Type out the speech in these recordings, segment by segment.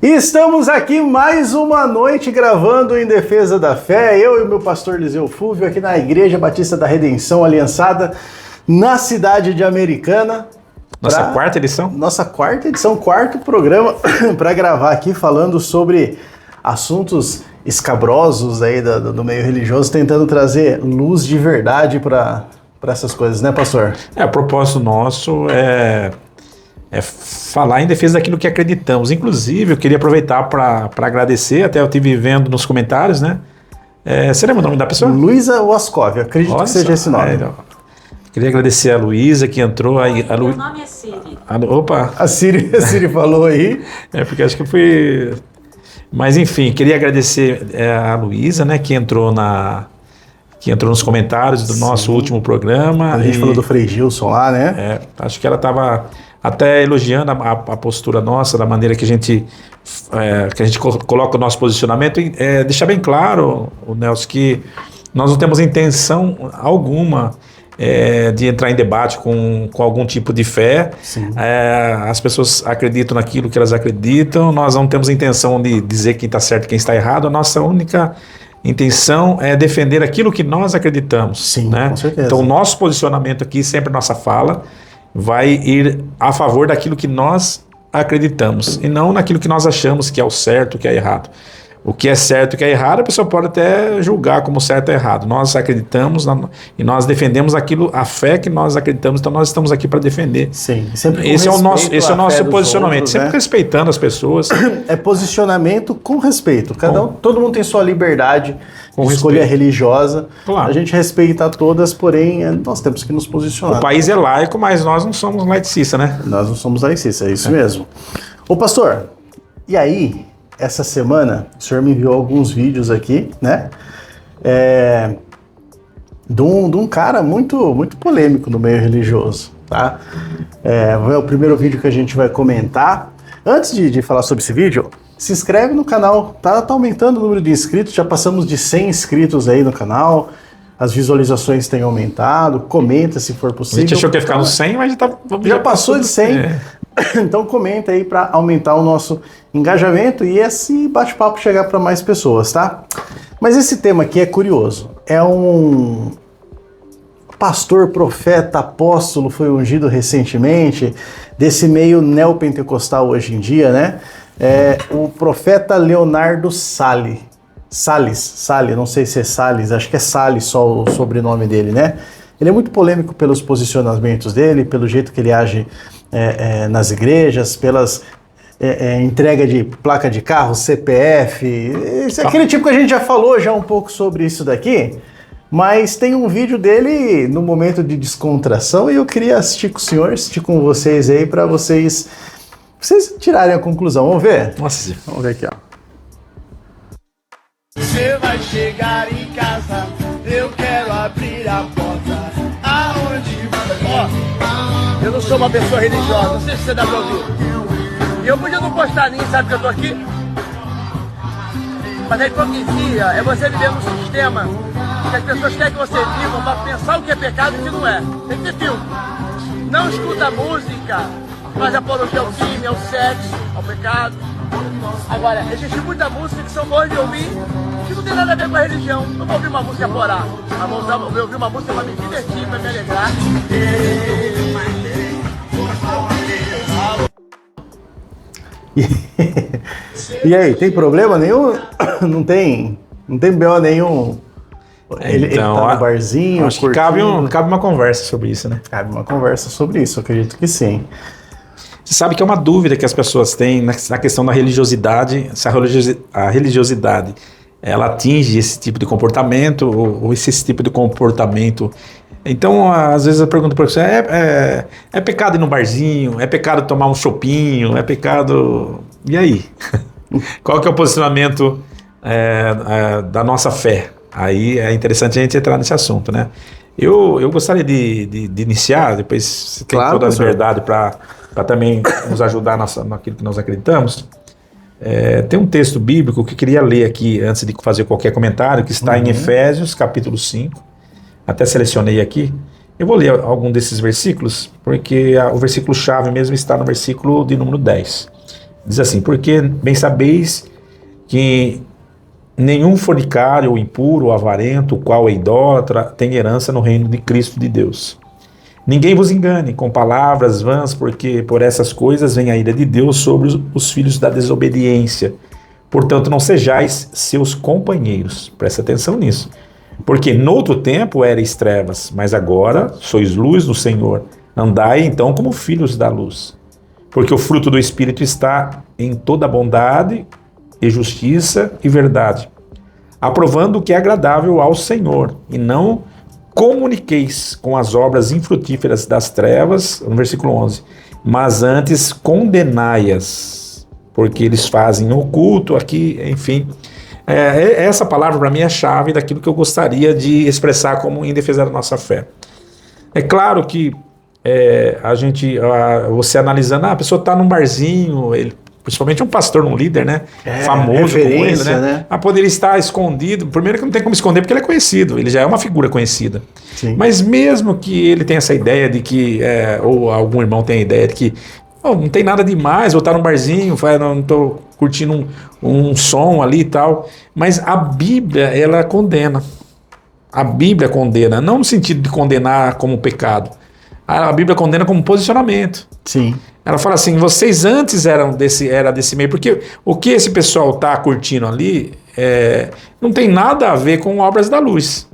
E estamos aqui mais uma noite gravando em defesa da fé, eu e o meu pastor Liseu Fúvio aqui na Igreja Batista da Redenção Aliançada, na cidade de Americana. Nossa quarta edição? Nossa quarta edição, quarto programa para gravar aqui falando sobre assuntos escabrosos aí do meio religioso, tentando trazer luz de verdade para essas coisas, né, pastor? O propósito nosso é falar em defesa daquilo que acreditamos. Inclusive, eu queria aproveitar para agradecer, até eu estive vendo nos comentários, né? Você lembra o nome da pessoa? Luísa Waskov, acredito que seja esse nome. Queria agradecer a Luísa que entrou aí. Meu nome é Siri. Opa! A Siri falou aí. Porque acho que foi... Mas enfim, queria agradecer a Luísa, né, que entrou nos comentários do nosso último programa. A gente falou do Frei Gilson lá, né? Acho que ela estava até elogiando a postura nossa, da maneira que a gente coloca o nosso posicionamento. E, deixar bem claro, o Nelson, que nós não temos intenção alguma de entrar em debate com algum tipo de fé. As pessoas acreditam naquilo que elas acreditam, nós não temos intenção de dizer quem está certo e quem está errado. A nossa única intenção é defender aquilo que nós acreditamos. Sim, né? Com certeza. Então o nosso posicionamento aqui, sempre nossa fala, vai ir a favor daquilo que nós acreditamos e não naquilo que nós achamos que é o certo, que é errado. O que é certo e o que é errado, a pessoa pode até julgar como certo ou errado. Nós acreditamos e nós defendemos a fé que nós acreditamos, então nós estamos aqui para defender. Sim, sempre com esse é o nosso posicionamento, outros, sempre né? Respeitando as pessoas. É posicionamento com respeito. Todo mundo tem sua liberdade de escolha religiosa. Claro. A gente respeita todas, porém nós temos que nos posicionar. O país é laico, mas nós não somos laicistas, né? Nós não somos laicistas, é isso mesmo. Ô pastor, e aí... Essa semana, o senhor me enviou alguns vídeos aqui, né? De um cara muito, muito polêmico no meio religioso, tá? É o primeiro vídeo que a gente vai comentar. Antes de falar sobre esse vídeo, se inscreve no canal. Tá aumentando o número de inscritos, já passamos de 100 inscritos aí no canal. As visualizações têm aumentado. Comenta se for possível. A gente achou que ia ficar no 100, mas já passou de 100. Então comenta aí para aumentar o nosso engajamento e esse bate-papo chegar para mais pessoas, tá? Mas esse tema aqui é curioso. É um pastor, profeta, apóstolo, foi ungido recentemente, desse meio neopentecostal hoje em dia, né? O profeta Leonardo Salles, não sei se é Salles, acho que é Salles só o sobrenome dele, né? Ele é muito polêmico pelos posicionamentos dele, pelo jeito que ele age nas igrejas, pelas entrega de placa de carro, CPF, isso é aquele tipo que a gente já falou já um pouco sobre isso daqui, mas tem um vídeo dele no momento de descontração e eu queria assistir com o senhor, assistir com vocês aí para vocês tirarem a conclusão. Vamos ver? Nossa, vamos ver aqui, ó. Você vai chegar em casa, eu quero abrir a porta. Aonde vai? Eu não sou uma pessoa religiosa, não sei se você dá pra ouvir. E eu podia não postar nem sabe que eu tô aqui? Mas a hipocrisia é você viver num sistema que as pessoas querem que você viva para pensar o que é pecado e o que não é. Tem que ter filtro. Não escuta música, faz apologia ao crime, ao sexo, ao pecado. Agora, existe muita música que são boas de ouvir, que não tem nada a ver com a religião. Não vou ouvir uma música por ar, vou ouvir uma música para me divertir, para me alegrar. E aí, tem problema nenhum? Não tem BO nenhum? Ele tá no barzinho, acho que cabe uma conversa sobre isso, né? Cabe uma conversa sobre isso, acredito que sim. Você sabe que é uma dúvida que as pessoas têm na questão da religiosidade, se a religiosidade ela atinge esse tipo de comportamento ou esse tipo de comportamento. Então, às vezes eu pergunto para você, é pecado ir no barzinho, é pecado tomar um chopinho, é pecado... E aí? Qual que é o posicionamento da nossa fé? Aí é interessante a gente entrar nesse assunto, né? Eu gostaria de iniciar, depois você tem toda a liberdade para também nos ajudar naquilo que nós acreditamos. Tem um texto bíblico que eu queria ler aqui antes de fazer qualquer comentário, que está em Efésios, capítulo 5. Até selecionei aqui. Eu vou ler algum desses versículos, porque o versículo-chave mesmo está no versículo de número 10. Diz assim, porque bem sabeis que nenhum fornicário, ou impuro, ou avarento, o qual é idólatra, tem herança no reino de Cristo de Deus. Ninguém vos engane com palavras vãs, porque por essas coisas vem a ira de Deus sobre os filhos da desobediência. Portanto, não sejais seus companheiros. Presta atenção nisso. Porque noutro tempo erais trevas, mas agora sois luz do Senhor. Andai então como filhos da luz. Porque o fruto do Espírito está em toda bondade e justiça e verdade, aprovando o que é agradável ao Senhor, e não comuniqueis com as obras infrutíferas das trevas, no versículo 11, mas antes condenai-as, porque eles fazem oculto aqui, enfim. Essa palavra para mim é a chave daquilo que eu gostaria de expressar como em defesa da nossa fé. É claro que você analisando, a pessoa está num barzinho, principalmente um pastor, um líder, né? Famoso como ele, né? Poderia estar escondido. Primeiro que não tem como esconder porque ele é conhecido, ele já é uma figura conhecida. Sim. Mas mesmo que ele tenha essa ideia de que, ou algum irmão tenha a ideia de que não tem nada demais, vou estar num barzinho, não estou curtindo um som ali e tal. Mas a Bíblia, ela condena. A Bíblia condena, não no sentido de condenar como pecado. A Bíblia condena como posicionamento. Sim. Ela fala assim, vocês antes era desse meio, porque o que esse pessoal está curtindo ali não tem nada a ver com obras da luz.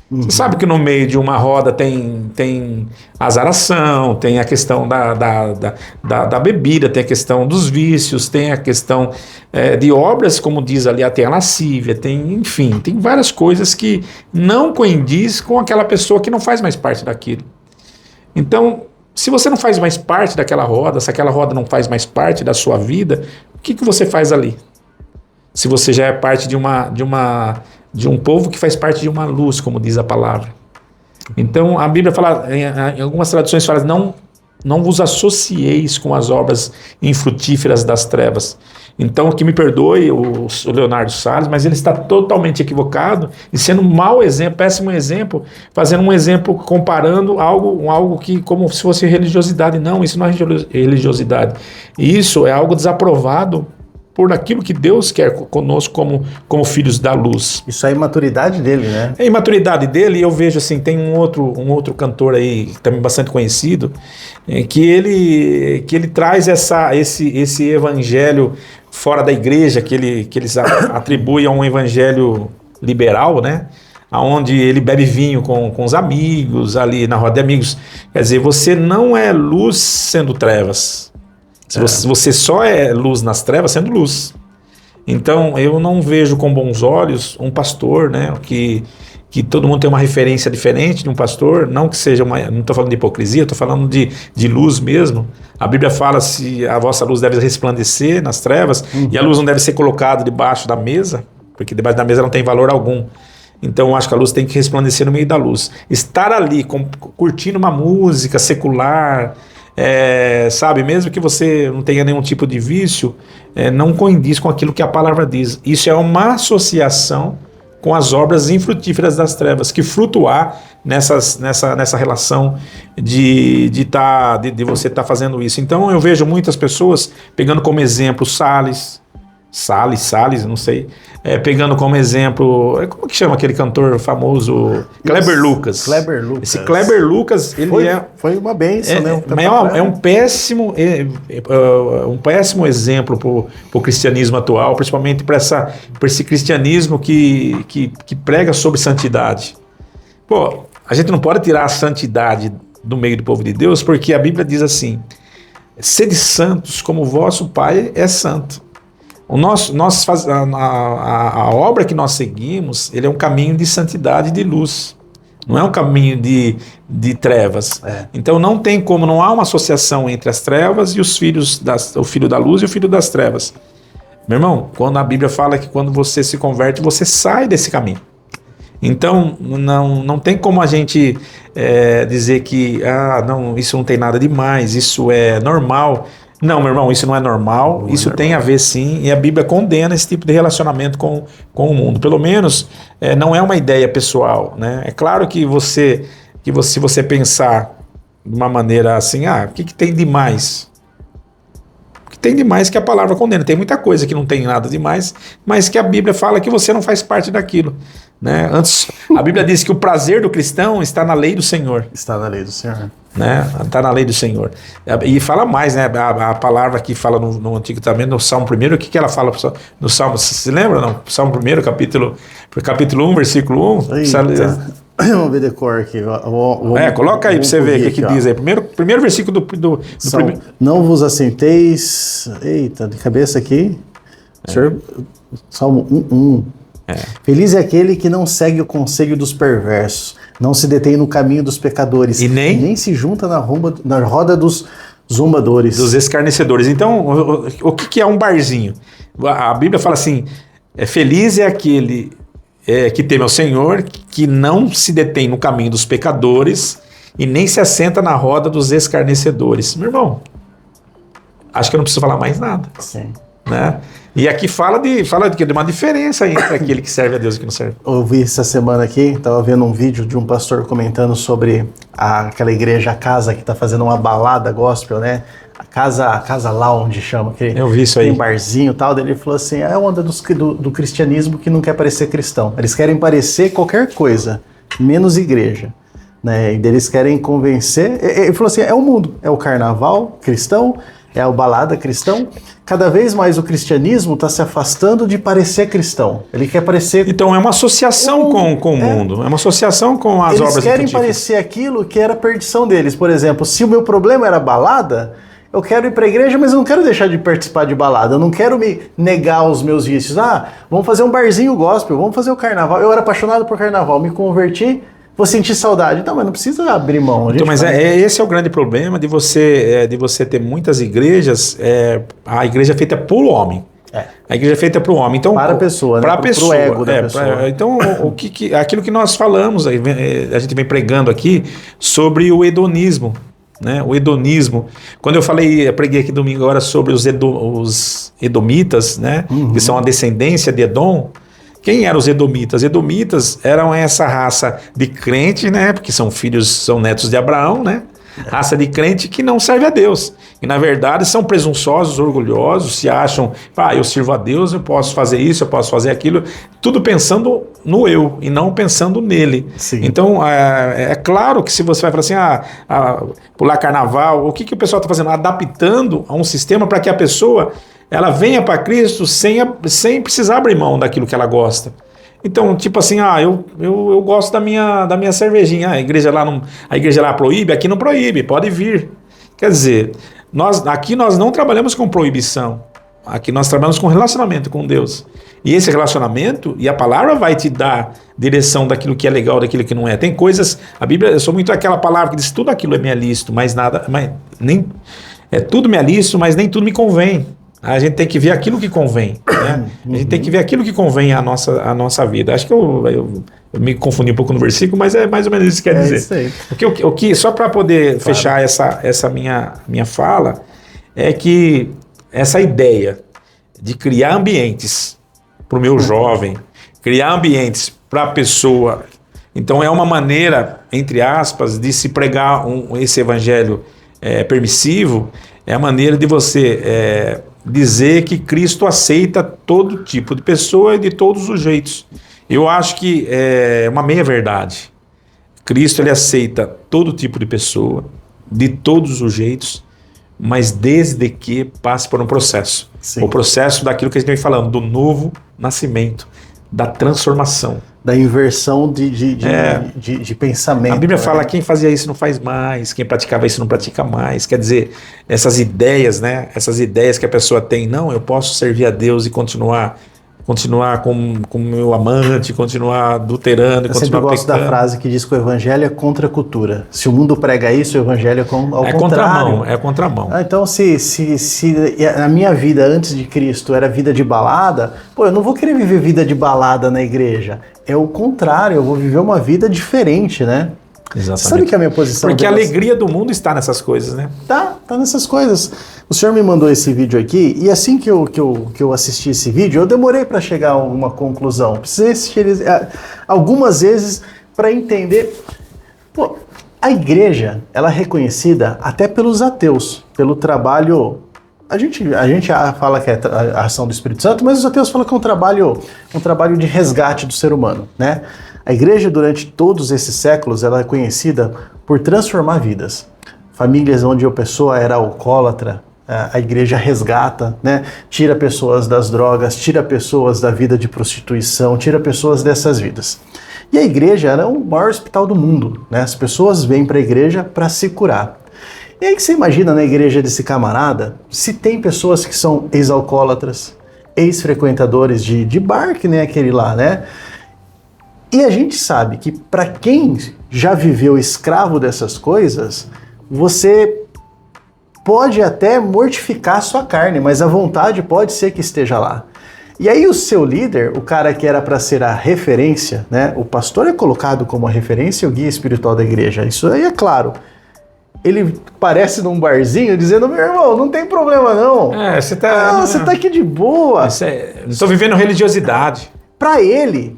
Você sabe que no meio de uma roda tem azaração, tem a questão da bebida, tem a questão dos vícios, tem a questão de obras, como diz ali, tem a lascívia, enfim, tem várias coisas que não condiz com aquela pessoa que não faz mais parte daquilo. Então, se você não faz mais parte daquela roda, se aquela roda não faz mais parte da sua vida, o que você faz ali? Se você já é parte de um povo que faz parte de uma luz, como diz a palavra. Então, a Bíblia fala, em algumas traduções fala, não vos associeis com as obras infrutíferas das trevas. Então, que me perdoe o Leonardo Salles, mas ele está totalmente equivocado e sendo um mau exemplo, péssimo exemplo, fazendo um exemplo comparando algo que como se fosse religiosidade. Não, isso não é religiosidade. Isso é algo desaprovado por aquilo que Deus quer conosco como filhos da luz. Isso é a imaturidade dele, né? É a imaturidade dele, e eu vejo assim, tem um outro cantor aí, também bastante conhecido, que ele traz esse evangelho fora da igreja, que eles atribuem a um evangelho liberal, né? Onde ele bebe vinho com os amigos, ali na roda de amigos. Quer dizer, você não é luz sendo trevas. Você só é luz nas trevas sendo luz. Então, eu não vejo com bons olhos um pastor, né, que todo mundo tem uma referência diferente de um pastor, não que seja não estou falando de hipocrisia, estou falando de luz mesmo. A Bíblia fala se a vossa luz deve resplandecer nas trevas, e a luz não deve ser colocada debaixo da mesa, porque debaixo da mesa não tem valor algum. Então eu acho que a luz tem que resplandecer no meio da luz. Estar ali curtindo uma música secular, sabe, mesmo que você não tenha nenhum tipo de vício, não condiz com aquilo que a palavra diz. Isso é uma associação com as obras infrutíferas das trevas, que flutuar nessa relação de você estar fazendo isso. Então eu vejo muitas pessoas pegando como exemplo Salles, não sei, pegando como exemplo, como que chama aquele cantor famoso? Kleber Lucas. Esse Kleber Lucas, ele foi uma bênção, né? É um péssimo exemplo para o cristianismo atual, principalmente para esse cristianismo que prega sobre santidade. Pô, a gente não pode tirar a santidade do meio do povo de Deus, porque a Bíblia diz assim, sede santos como o vosso Pai é santo. A obra que nós seguimos, ele é um caminho de santidade e de luz, não é um caminho de trevas. Então não tem como, não há uma associação entre as trevas e o filho da luz e o filho das trevas. Meu irmão, quando a Bíblia fala que quando você se converte, você sai desse caminho. Então não tem como a gente dizer que não, isso não tem nada demais, isso é normal. Não, meu irmão, isso não é normal, isso tem a ver sim, e a Bíblia condena esse tipo de relacionamento com o mundo. Pelo menos não é uma ideia pessoal, né? É claro que se você pensar de uma maneira assim, o que tem de mais? O que tem demais que a palavra condena. Tem muita coisa que não tem nada demais, mas que a Bíblia fala que você não faz parte daquilo. Né? Antes, a Bíblia diz que o prazer do cristão está na lei do Senhor. Está na lei do Senhor. Né? Está na lei do Senhor. E fala mais, né? A palavra que fala no Antigo Testamento, no Salmo 1, o que ela fala no Salmo? Você se lembra? Não? Salmo 1, capítulo 1, versículo 1. Eita. Vamos ver decor aqui. Coloca aí para você ver o que diz aí. Primeiro versículo do primeiro. Não vos assenteis. Eita, de cabeça aqui. Senhor, Salmo 1. Feliz é aquele que não segue o conselho dos perversos, não se detém no caminho dos pecadores e nem se junta na roda dos zombadores. Dos escarnecedores. Então, o que é um barzinho? A Bíblia fala assim, feliz é aquele que teme ao Senhor, que não se detém no caminho dos pecadores e nem se assenta na roda dos escarnecedores. Meu irmão, acho que eu não preciso falar mais nada. Sim. Né? E aqui fala de uma diferença entre aquele que serve a Deus e que não serve. Eu vi essa semana aqui, estava vendo um vídeo de um pastor comentando sobre aquela igreja, a casa que está fazendo uma balada gospel, né? A casa lounge chama. Eu vi isso aí. Tem um barzinho e tal, daí ele falou assim, é a onda do cristianismo que não quer parecer cristão. Eles querem parecer qualquer coisa, menos igreja. Né? E eles querem convencer, ele falou assim, é o mundo, é o carnaval cristão, é a balada cristão. Cada vez mais o cristianismo está se afastando de parecer cristão. Ele quer parecer... Então é uma associação com o mundo, é uma associação com as obras. Eles querem parecer aquilo que era a perdição deles. Por exemplo, se o meu problema era balada, eu quero ir para a igreja, mas eu não quero deixar de participar de balada. Eu não quero me negar os meus vícios. Vamos fazer um barzinho gospel, vamos fazer o carnaval. Eu era apaixonado por carnaval, me converti, vou sentir saudade. Não, mas não precisa abrir mão. Então, mas esse é o grande problema de você ter muitas igrejas. A igreja é feita por homem. A igreja é feita para o homem. Então, para a pessoa, para né? a pessoa. Para o ego da pessoa. Então, aquilo que nós falamos, a gente vem pregando aqui sobre o hedonismo. Né? O hedonismo. Quando eu preguei aqui domingo agora sobre os edomitas, né? Que são a descendência de Edom. Quem eram os edomitas? Edomitas eram essa raça de crente, né? Porque são netos de Abraão, né? Raça de crente que não serve a Deus. E na verdade são presunçosos, orgulhosos, se acham, eu sirvo a Deus, eu posso fazer isso, eu posso fazer aquilo, tudo pensando no eu e não pensando nele. Sim. Então é claro que se você vai falar assim, pular carnaval, o que o pessoal está fazendo? Adaptando a um sistema para que a pessoa ela venha para Cristo sem precisar abrir mão daquilo que ela gosta. Então, tipo assim, eu gosto da minha cervejinha. A igreja lá proíbe, aqui não proíbe, pode vir. Quer dizer, aqui nós não trabalhamos com proibição. Aqui nós trabalhamos com relacionamento com Deus. E esse relacionamento, e a palavra vai te dar direção daquilo que é legal, daquilo que não é. Tem coisas, a Bíblia, eu sou muito aquela palavra que diz, tudo aquilo é me lícito, mas tudo me lícito, mas nem tudo me convém. A gente tem que ver aquilo que convém, né? A gente tem que ver aquilo que convém à nossa vida. Acho que eu me confundi um pouco no versículo, mas é mais ou menos isso que quer dizer. Isso aí. Porque só para poder fechar essa minha fala, é que essa ideia de criar ambientes para o meu jovem, criar ambientes para a pessoa, então é uma maneira, entre aspas, de se pregar esse evangelho permissivo, é a maneira de você dizer que Cristo aceita todo tipo de pessoa e de todos os jeitos. Eu acho que é uma meia-verdade. Cristo ele aceita todo tipo de pessoa, de todos os jeitos, mas desde que passe por um processo. Sim. O processo daquilo que a gente vem falando, do novo nascimento, da transformação. Da inversão de pensamento. A Bíblia fala, quem fazia isso não faz mais, quem praticava isso não pratica mais. Quer dizer, essas ideias, né? Essas ideias que a pessoa tem, não, eu posso servir a Deus e continuar com meu amante, continuar adulterando, continuar pecando. Eu gosto da frase que diz que o evangelho é contra a cultura. Se o mundo prega isso, o evangelho é contrário. É contramão. Então, se a minha vida antes de Cristo era vida de balada, eu não vou querer viver vida de balada na igreja. É o contrário, eu vou viver uma vida diferente, né? Exatamente. Você sabe que a minha posição... Porque a alegria do mundo está nessas coisas, né? Tá nessas coisas. O senhor me mandou esse vídeo aqui, e assim que eu assisti esse vídeo, eu demorei para chegar a alguma conclusão. Precisei assistir algumas vezes para entender... A igreja, ela é reconhecida até pelos ateus, pelo trabalho a gente fala que é a ação do Espírito Santo, mas os ateus falam que é um trabalho de resgate do ser humano, né? A igreja, durante todos esses séculos, ela é conhecida por transformar vidas. Famílias onde a pessoa era alcoólatra, a igreja resgata, né? Tira pessoas das drogas, tira pessoas da vida de prostituição, tira pessoas dessas vidas. E a igreja era o maior hospital do mundo, né? As pessoas vêm para a igreja para se curar. E aí que você imagina na igreja desse camarada, se tem pessoas que são ex-alcoólatras, ex-frequentadores de bar, que nem aquele lá, né? E a gente sabe que para quem já viveu escravo dessas coisas, você pode até mortificar a sua carne, mas a vontade pode ser que esteja lá. E aí o seu líder, o cara que era para ser a referência, né? O pastor é colocado como a referência e o guia espiritual da igreja. Isso aí é claro. Ele parece num barzinho dizendo, meu irmão, não tem problema não. Você tá aqui de boa. Não estou vivendo religiosidade. Para ele,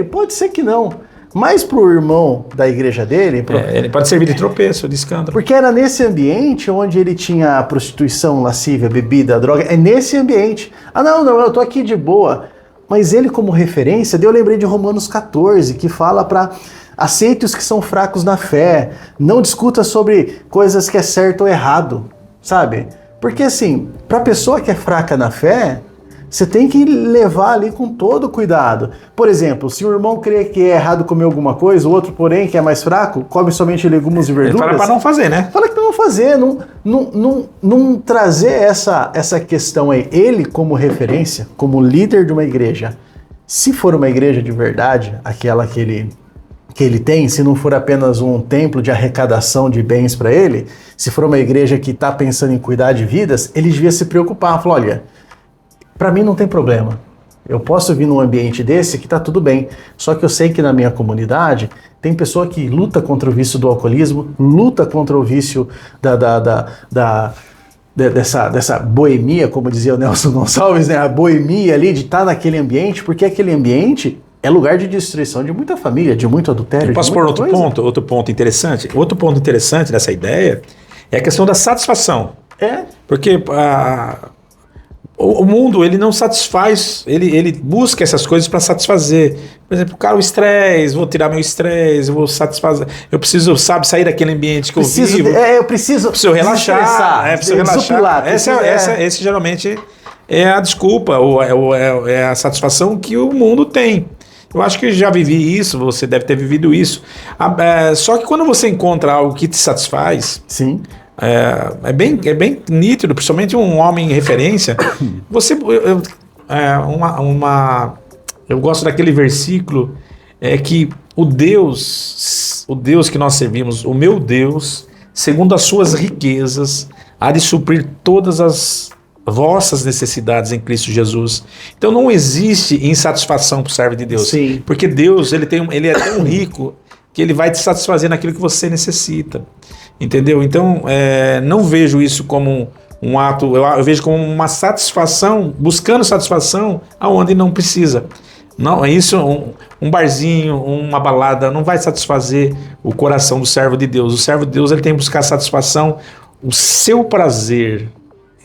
pode ser que não. Mas pro irmão da igreja dele... Ele pode servir de tropeço, de escândalo. Porque era nesse ambiente onde ele tinha a prostituição, lascívia, bebida, droga. É nesse ambiente. Não, eu tô aqui de boa. Mas ele como referência, eu lembrei de Romanos 14, que fala para... Aceite os que são fracos na fé. Não discuta sobre coisas que é certo ou errado, sabe? Porque assim, para a pessoa que é fraca na fé, você tem que levar ali com todo cuidado. Por exemplo, se o irmão crê que é errado comer alguma coisa, o outro, porém, que é mais fraco, come somente legumes e verduras. Ele fala para não fazer, né? Fala que não fazer, não trazer essa questão aí. Ele como referência, como líder de uma igreja, se for uma igreja de verdade, aquela que ele tem, se não for apenas um templo de arrecadação de bens para ele, se for uma igreja que está pensando em cuidar de vidas, ele devia se preocupar. Falar, olha, para mim não tem problema. Eu posso vir num ambiente desse que está tudo bem. Só que eu sei que na minha comunidade tem pessoa que luta contra o vício do alcoolismo, luta contra o vício dessa boemia, como dizia o Nelson Gonçalves, né? A boemia ali de estar naquele ambiente, porque aquele ambiente é lugar de destruição de muita família, de muito adultério. Eu posso pôr outro ponto interessante? Outro ponto interessante dessa ideia é a questão da satisfação. Porque o mundo, ele não satisfaz, ele busca essas coisas para satisfazer. Por exemplo, o estresse, vou tirar meu estresse, vou satisfazer. Eu preciso, sair daquele ambiente que eu vivo. Eu preciso relaxar. Preciso relaxar. Esse geralmente é a desculpa, ou é a satisfação que o mundo tem. Eu acho que já vivi isso, você deve ter vivido isso. Só que quando você encontra algo que te satisfaz, sim, é bem nítido, principalmente um homem em referência. Eu gosto daquele versículo que o Deus que nós servimos, o meu Deus, segundo as suas riquezas, há de suprir todas as vossas necessidades em Cristo Jesus. Então não existe insatisfação para o servo de Deus. Sim. Porque Deus ele é tão rico que ele vai te satisfazer naquilo que você necessita. Entendeu? Então não vejo isso como um ato, eu vejo como uma satisfação, buscando satisfação aonde não precisa. Não, isso, um barzinho, uma balada não vai satisfazer o coração do servo de Deus. O servo de Deus ele tem que buscar satisfação, o seu prazer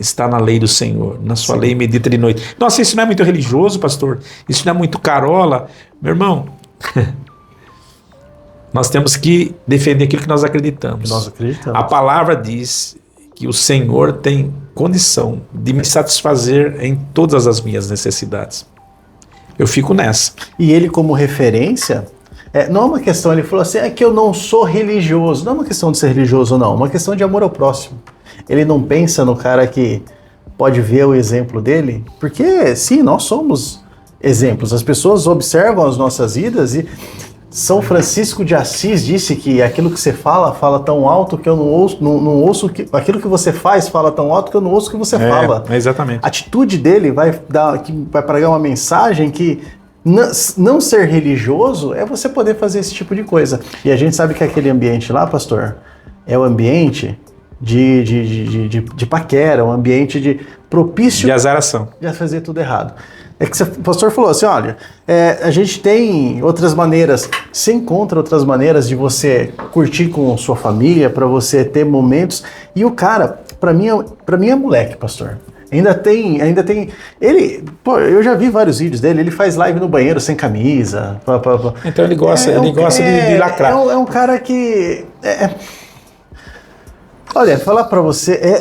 está na lei do Senhor, na sua lei medita de noite. Nossa, isso não é muito religioso, pastor? Isso não é muito carola? Meu irmão, nós temos que defender aquilo que nós acreditamos. A palavra diz que o Senhor tem condição de me satisfazer em todas as minhas necessidades. Eu fico nessa. E ele como referência, não é uma questão, ele falou assim, que eu não sou religioso. Não é uma questão de ser religioso ou não, é uma questão de amor ao próximo. Ele não pensa no cara que pode ver o exemplo dele, porque sim, nós somos exemplos. As pessoas observam as nossas vidas e São Francisco de Assis disse que aquilo que você fala tão alto que eu não ouço aquilo que você faz fala tão alto que eu não ouço o que você fala. Exatamente. A atitude dele vai pregar uma mensagem que não ser religioso é você poder fazer esse tipo de coisa. E a gente sabe que aquele ambiente lá, pastor, é o ambiente de paquera, um ambiente de propício de azaração, de fazer tudo errado. É que o pastor falou assim, olha, a gente tem outras maneiras, você encontra outras maneiras de você curtir com sua família, para você ter momentos, e o cara, para mim é moleque, pastor. Ainda tem. Ele, pô, eu já vi vários vídeos dele, ele faz live no banheiro sem camisa. Então ele gosta, de lacrar. É um cara que. Olha, falar pra você.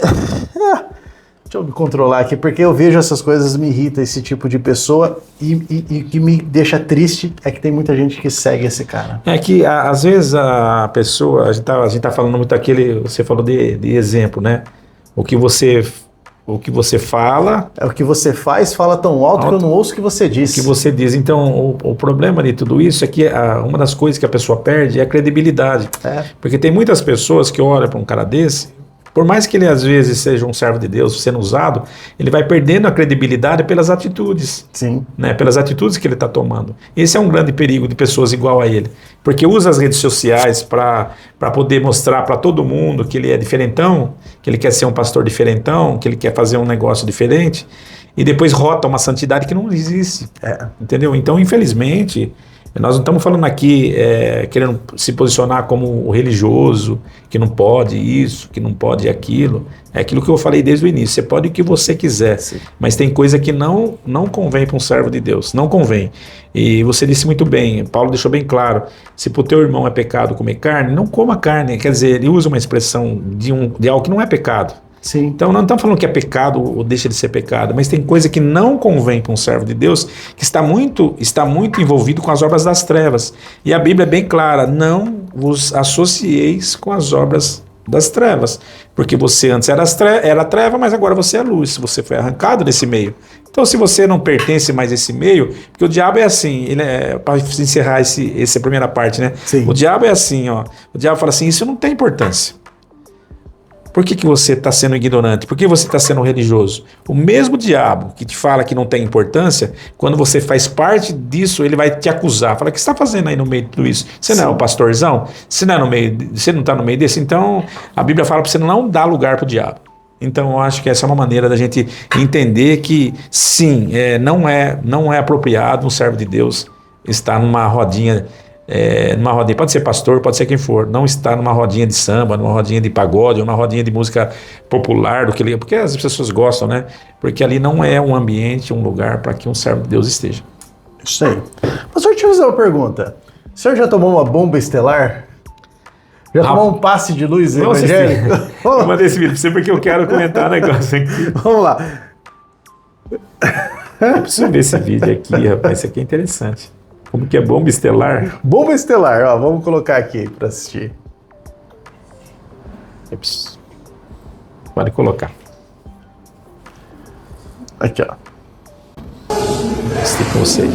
Deixa eu me controlar aqui, porque eu vejo essas coisas, me irrita esse tipo de pessoa e que me deixa triste é que tem muita gente que segue esse cara. É que às vezes a pessoa, a gente tá falando muito aquele, você falou de exemplo, né? O que você fala... É o que você faz, fala tão alto que eu não ouço o que você diz. O que você diz. Então, o problema de tudo isso é que uma das coisas que a pessoa perde é a credibilidade. Porque tem muitas pessoas que olham para um cara desse, por mais que ele às vezes seja um servo de Deus sendo usado, ele vai perdendo a credibilidade pelas atitudes. Sim. Né, pelas atitudes que ele está tomando. Esse é um grande perigo de pessoas igual a ele. Porque usa as redes sociais para poder mostrar para todo mundo que ele é diferentão, que ele quer ser um pastor diferentão, que ele quer fazer um negócio diferente, e depois rota uma santidade que não existe. Entendeu? Então, infelizmente... Nós não estamos falando aqui querendo se posicionar como o religioso, que não pode isso, que não pode aquilo. É aquilo que eu falei desde o início. Você pode o que você quiser, mas tem coisa que não convém para um servo de Deus. Não convém. E você disse muito bem, Paulo deixou bem claro, se para o teu irmão é pecado comer carne, não coma carne. Quer dizer, ele usa uma expressão de algo que não é pecado. Sim. Então não estamos falando que é pecado ou deixa de ser pecado, mas tem coisa que não convém para um servo de Deus, que está muito envolvido com as obras das trevas. E a Bíblia é bem clara, não vos associeis com as obras das trevas, porque você antes era treva, mas agora você é luz, você foi arrancado desse meio. Então se você não pertence mais a esse meio, porque o diabo é assim, para encerrar essa primeira parte, né? Sim. O diabo é assim, ó, o diabo fala assim, isso não tem importância. Por que você está sendo ignorante? Por que você está sendo religioso? O mesmo diabo que te fala que não tem importância, quando você faz parte disso, ele vai te acusar. Fala, o que você está fazendo aí no meio de tudo isso? Você não é o pastorzão? Você não está no meio desse? Então, a Bíblia fala para você não dar lugar para o diabo. Então, eu acho que essa é uma maneira da gente entender que, sim, não é apropriado um servo de Deus estar numa rodinha... pode ser pastor, pode ser quem for, não está numa rodinha de samba, numa rodinha de pagode, numa rodinha de música popular, porque as pessoas gostam, né? Porque ali não é um ambiente, um lugar para que um servo de Deus esteja. Isso aí. Pastor, deixa eu fazer uma pergunta. O senhor já tomou uma bomba estelar? Já tomou um passe de luz evangélico? Eu mandei esse vídeo pra você porque eu quero comentar um negócio aqui. Vamos lá. Eu preciso ver esse vídeo aqui, rapaz, isso aqui é interessante. Como que é bomba estelar? Bomba estelar, ó, vamos colocar aqui para assistir. Pode colocar. Aqui, ó. Esse com você.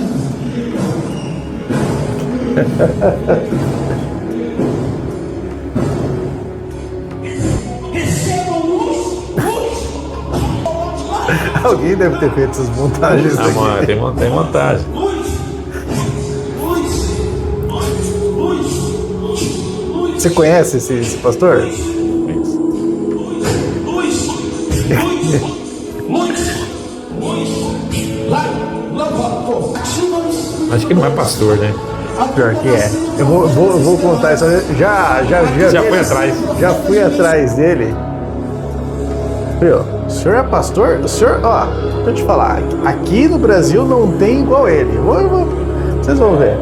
Alguém deve ter feito essas montagens aqui. Tem montagem. Você conhece esse pastor? Acho que não é pastor, né? Pior que é. Eu vou contar isso. Já foi atrás. Já fui atrás dele. Viu? O senhor é pastor? O senhor, ó, deixa eu te falar. Aqui no Brasil não tem igual ele. Vocês vão ver.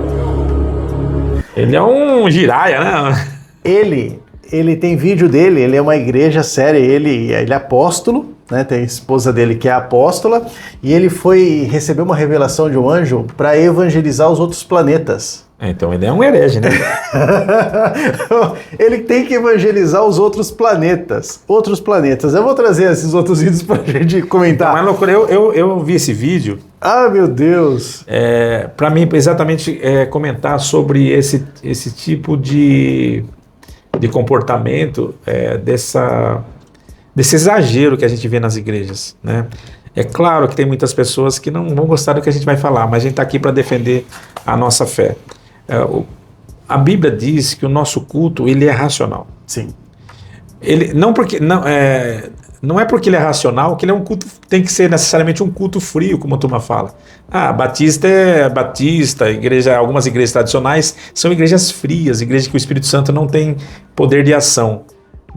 Ele é um giraia, né? Ele tem vídeo dele, ele é uma igreja séria, ele é apóstolo, né? Tem a esposa dele que é apóstola, e ele recebeu uma revelação de um anjo para evangelizar os outros planetas. Então ele é um herege, né? Ele tem que evangelizar os outros planetas. Eu vou trazer esses outros vídeos pra gente comentar. Mas loucura, eu vi esse vídeo. Ah, meu Deus! Para mim, exatamente, comentar sobre esse tipo de comportamento, desse exagero que a gente vê nas igrejas, né? É claro que tem muitas pessoas que não vão gostar do que a gente vai falar, mas a gente está aqui para defender a nossa fé. A Bíblia diz que o nosso culto ele é racional. Sim. Ele não é porque ele é racional que ele é um culto, tem que ser necessariamente um culto frio, como a turma fala. Batista é batista, algumas igrejas tradicionais são igrejas frias, igrejas que o Espírito Santo não tem poder de ação.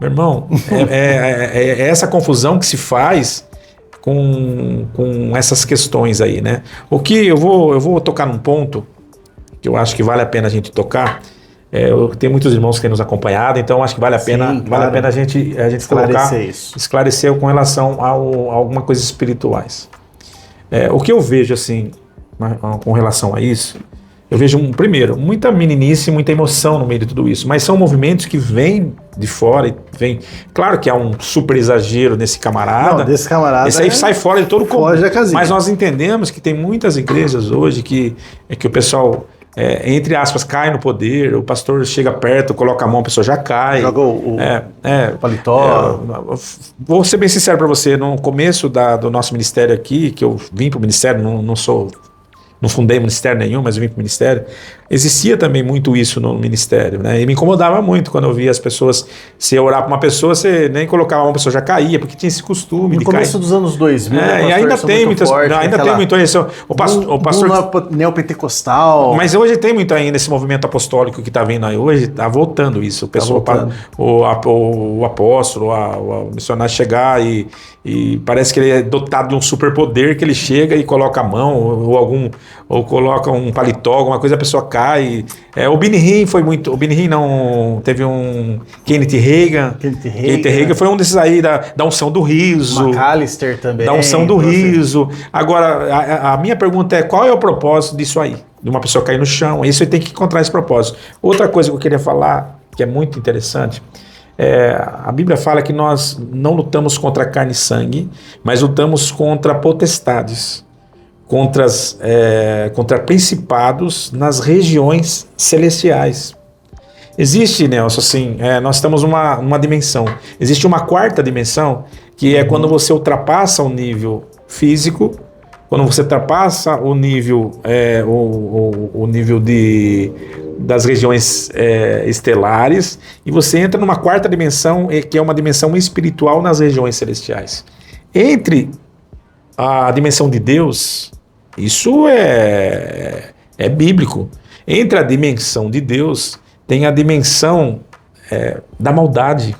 Meu irmão, é essa confusão que se faz com essas questões aí, né? O que eu vou tocar num ponto que eu acho que vale a pena a gente tocar. Eu tenho muitos irmãos que têm nos acompanhado, então acho que vale a pena, Sim, claro. vale a pena a gente esclarecer com relação a alguma coisa espirituais. O que eu vejo assim, com relação a isso, eu vejo primeiro, muita meninice, muita emoção no meio de tudo isso, mas são movimentos que vêm de fora e vem. Claro que há um super exagero nesse camarada. Não, desse camarada. Esse aí sai fora de todo o Foge da casinha. Mas nós entendemos que tem muitas igrejas hoje que o pessoal, entre aspas, cai no poder, o pastor chega perto, coloca a mão, a pessoa já cai. Joga o paletó. Vou ser bem sincero para você, no começo do nosso ministério aqui, que eu vim para o ministério, não fundei ministério nenhum, mas eu vim para o ministério, existia também muito isso no ministério, né? E me incomodava muito quando eu via as pessoas, se eu orar para uma pessoa, você nem colocava a mão, a pessoa já caía, porque tinha esse costume de cair. No começo dos anos 2000, e ainda tem muitas, ainda tem muito isso. O pastor neopentecostal. Mas hoje tem muito ainda esse movimento apostólico que está vindo aí hoje, está voltando isso. O pessoal, o apóstolo, o missionário chegar e parece que ele é dotado de um superpoder, que ele chega e coloca a mão ou coloca um paletó, alguma coisa, a pessoa cai. O Benny Hinn foi muito. O Benny Hinn não. Teve um. Kenneth Hagin. Kenneth Hagin foi um desses aí da unção do riso. McAllister também. Da unção do riso. Agora, a minha pergunta é: qual é o propósito disso aí? De uma pessoa cair no chão. Isso tem que encontrar esse propósito. Outra coisa que eu queria falar, que é muito interessante. A Bíblia fala que nós não lutamos contra carne e sangue, mas lutamos contra potestades. Contra principados nas regiões celestiais. Existe, Nelson, assim, nós temos uma dimensão. Existe uma quarta dimensão, que é quando você ultrapassa o nível físico, quando você ultrapassa o nível, o nível das regiões estelares, e você entra numa quarta dimensão, que é uma dimensão espiritual nas regiões celestiais. Entre a dimensão de Deus, isso é bíblico. Entre a dimensão de Deus tem a dimensão da maldade.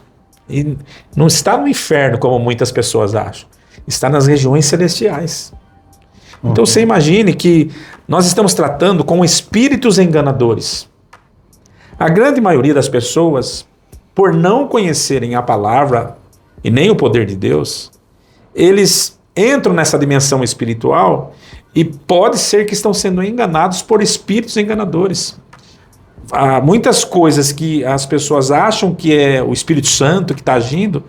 E não está no inferno, como muitas pessoas acham. Está nas regiões celestiais. Então você imagine que nós estamos tratando com espíritos enganadores. A grande maioria das pessoas, por não conhecerem a palavra e nem o poder de Deus, eles entram nessa dimensão espiritual e pode ser que estão sendo enganados por espíritos enganadores. Há muitas coisas que as pessoas acham que é o Espírito Santo que está agindo,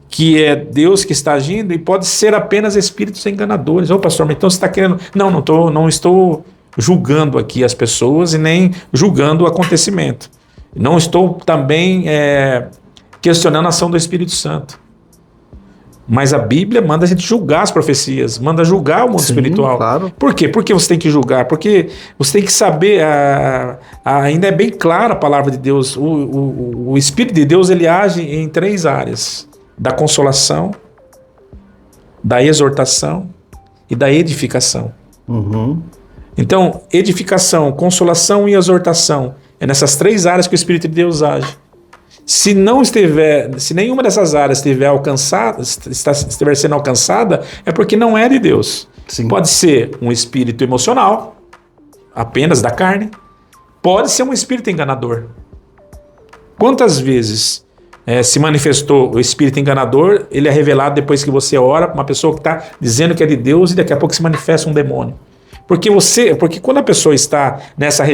que é Deus que está agindo, e pode ser apenas espíritos enganadores. Pastor, mas então você está querendo... Não estou julgando aqui as pessoas e nem julgando o acontecimento. Não estou também questionando a ação do Espírito Santo. Mas a Bíblia manda a gente julgar as profecias, manda julgar o mundo espiritual. Claro. Por quê? Por que você tem que julgar? Porque você tem que saber, ainda é bem clara a palavra de Deus. O Espírito de Deus, ele age em 3 áreas: da consolação, da exortação e da edificação. Então, edificação, consolação e exortação, é nessas 3 áreas que o Espírito de Deus age. Se nenhuma dessas áreas estiver sendo alcançada, é porque não é de Deus. Sim. Pode ser um espírito emocional, apenas da carne. Pode ser um espírito enganador. Quantas vezes se manifestou o espírito enganador? Ele é revelado depois que você ora para uma pessoa que está dizendo que é de Deus, e daqui a pouco se manifesta um demônio. Porque quando a pessoa está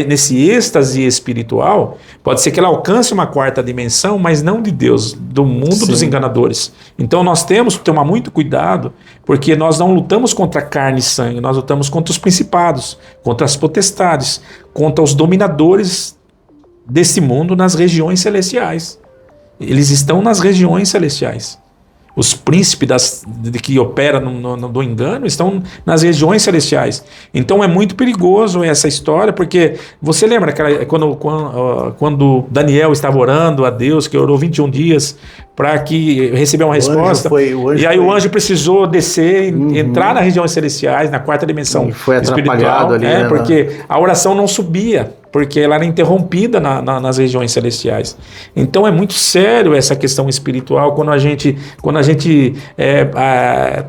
nesse êxtase espiritual, pode ser que ela alcance uma quarta dimensão, mas não de Deus, do mundo dos enganadores. Então nós temos que tomar muito cuidado, porque nós não lutamos contra carne e sangue, nós lutamos contra os principados, contra as potestades, contra os dominadores desse mundo nas regiões celestiais. Eles estão nas regiões celestiais. Os príncipes que operam do engano estão nas regiões celestiais. Então é muito perigoso essa história, porque você lembra quando Daniel estava orando a Deus, que orou 21 dias para que recebesse uma resposta, e aí o anjo precisou descer e entrar nas regiões celestiais, na quarta dimensão e foi espiritual, atrapalhado ali, porque a oração não subia. porque ela era interrompida nas regiões celestiais. Então é muito sério essa questão espiritual quando a gente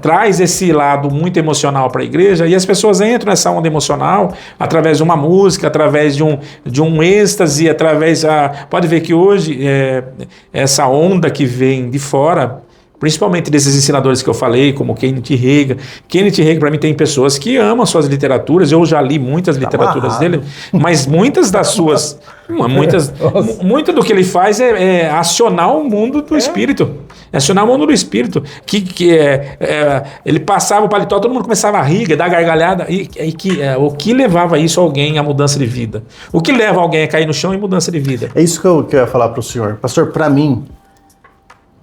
traz esse lado muito emocional para a igreja, e as pessoas entram nessa onda emocional através de uma música, através de um êxtase, pode ver que hoje essa onda que vem de fora, principalmente desses ensinadores que eu falei, como Kenneth Hagin. Kenneth Hagin, para mim, tem pessoas que amam suas literaturas. Eu já li muitas literaturas dele, mas muitas das suas... muito do que ele faz é acionar o mundo do espírito. É acionar o mundo do espírito. Ele passava o paletó, todo mundo começava a rir, dar gargalhada. O que levava isso a alguém à mudança de vida? O que leva alguém a cair no chão em mudança de vida? É isso que eu ia falar para o senhor. Pastor, para mim,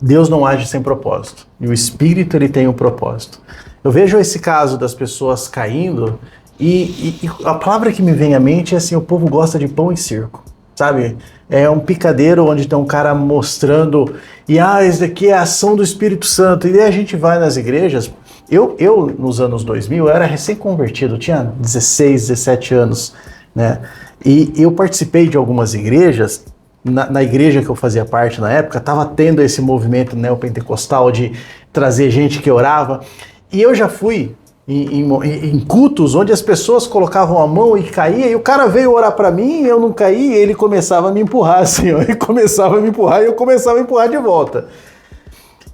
Deus não age sem propósito. E o Espírito, ele tem um propósito. Eu vejo esse caso das pessoas caindo e a palavra que me vem à mente é assim, o povo gosta de pão e circo, sabe? É um picadeiro onde tem um cara mostrando isso daqui é a ação do Espírito Santo. E daí a gente vai nas igrejas. Eu nos anos 2000, eu era recém-convertido, tinha 16, 17 anos, né? E eu participei de algumas igrejas. Na igreja que eu fazia parte na época, estava tendo esse movimento neopentecostal de trazer gente que orava. E eu já fui em cultos onde as pessoas colocavam a mão e caía, e o cara veio orar para mim, eu não caí, e ele começava a me empurrar assim, ó, ele começava a me empurrar e eu começava a empurrar de volta.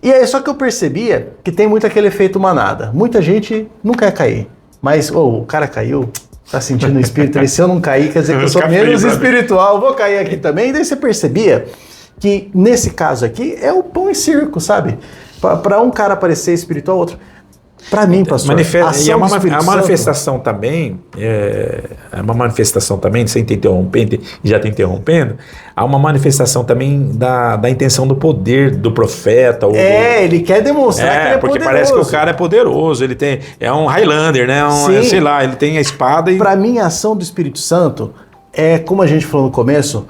E aí só que eu percebia que tem muito aquele efeito manada. Muita gente não quer cair, mas o cara caiu... Tá sentindo o espírito ali, se eu não cair, quer dizer que eu sou menos espiritual, vou cair aqui também. E daí você percebia que, nesse caso aqui, é o pão e circo, sabe? Para um cara parecer espiritual, outro... Para mim, pastor, e é uma manifestação também, uma manifestação também, sem te interrompendo, já te interrompendo, há uma manifestação também da intenção do poder do profeta. Ele quer demonstrar que ele é porque poderoso. Parece que o cara é poderoso, é um Highlander, né? Sei lá, ele tem a espada e... Para mim, a ação do Espírito Santo é, como a gente falou no começo,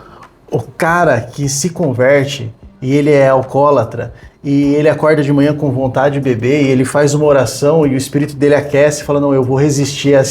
o cara que se converte e ele é alcoólatra, e ele acorda de manhã com vontade de beber, e ele faz uma oração, e o espírito dele aquece, e fala, não, eu vou resistir a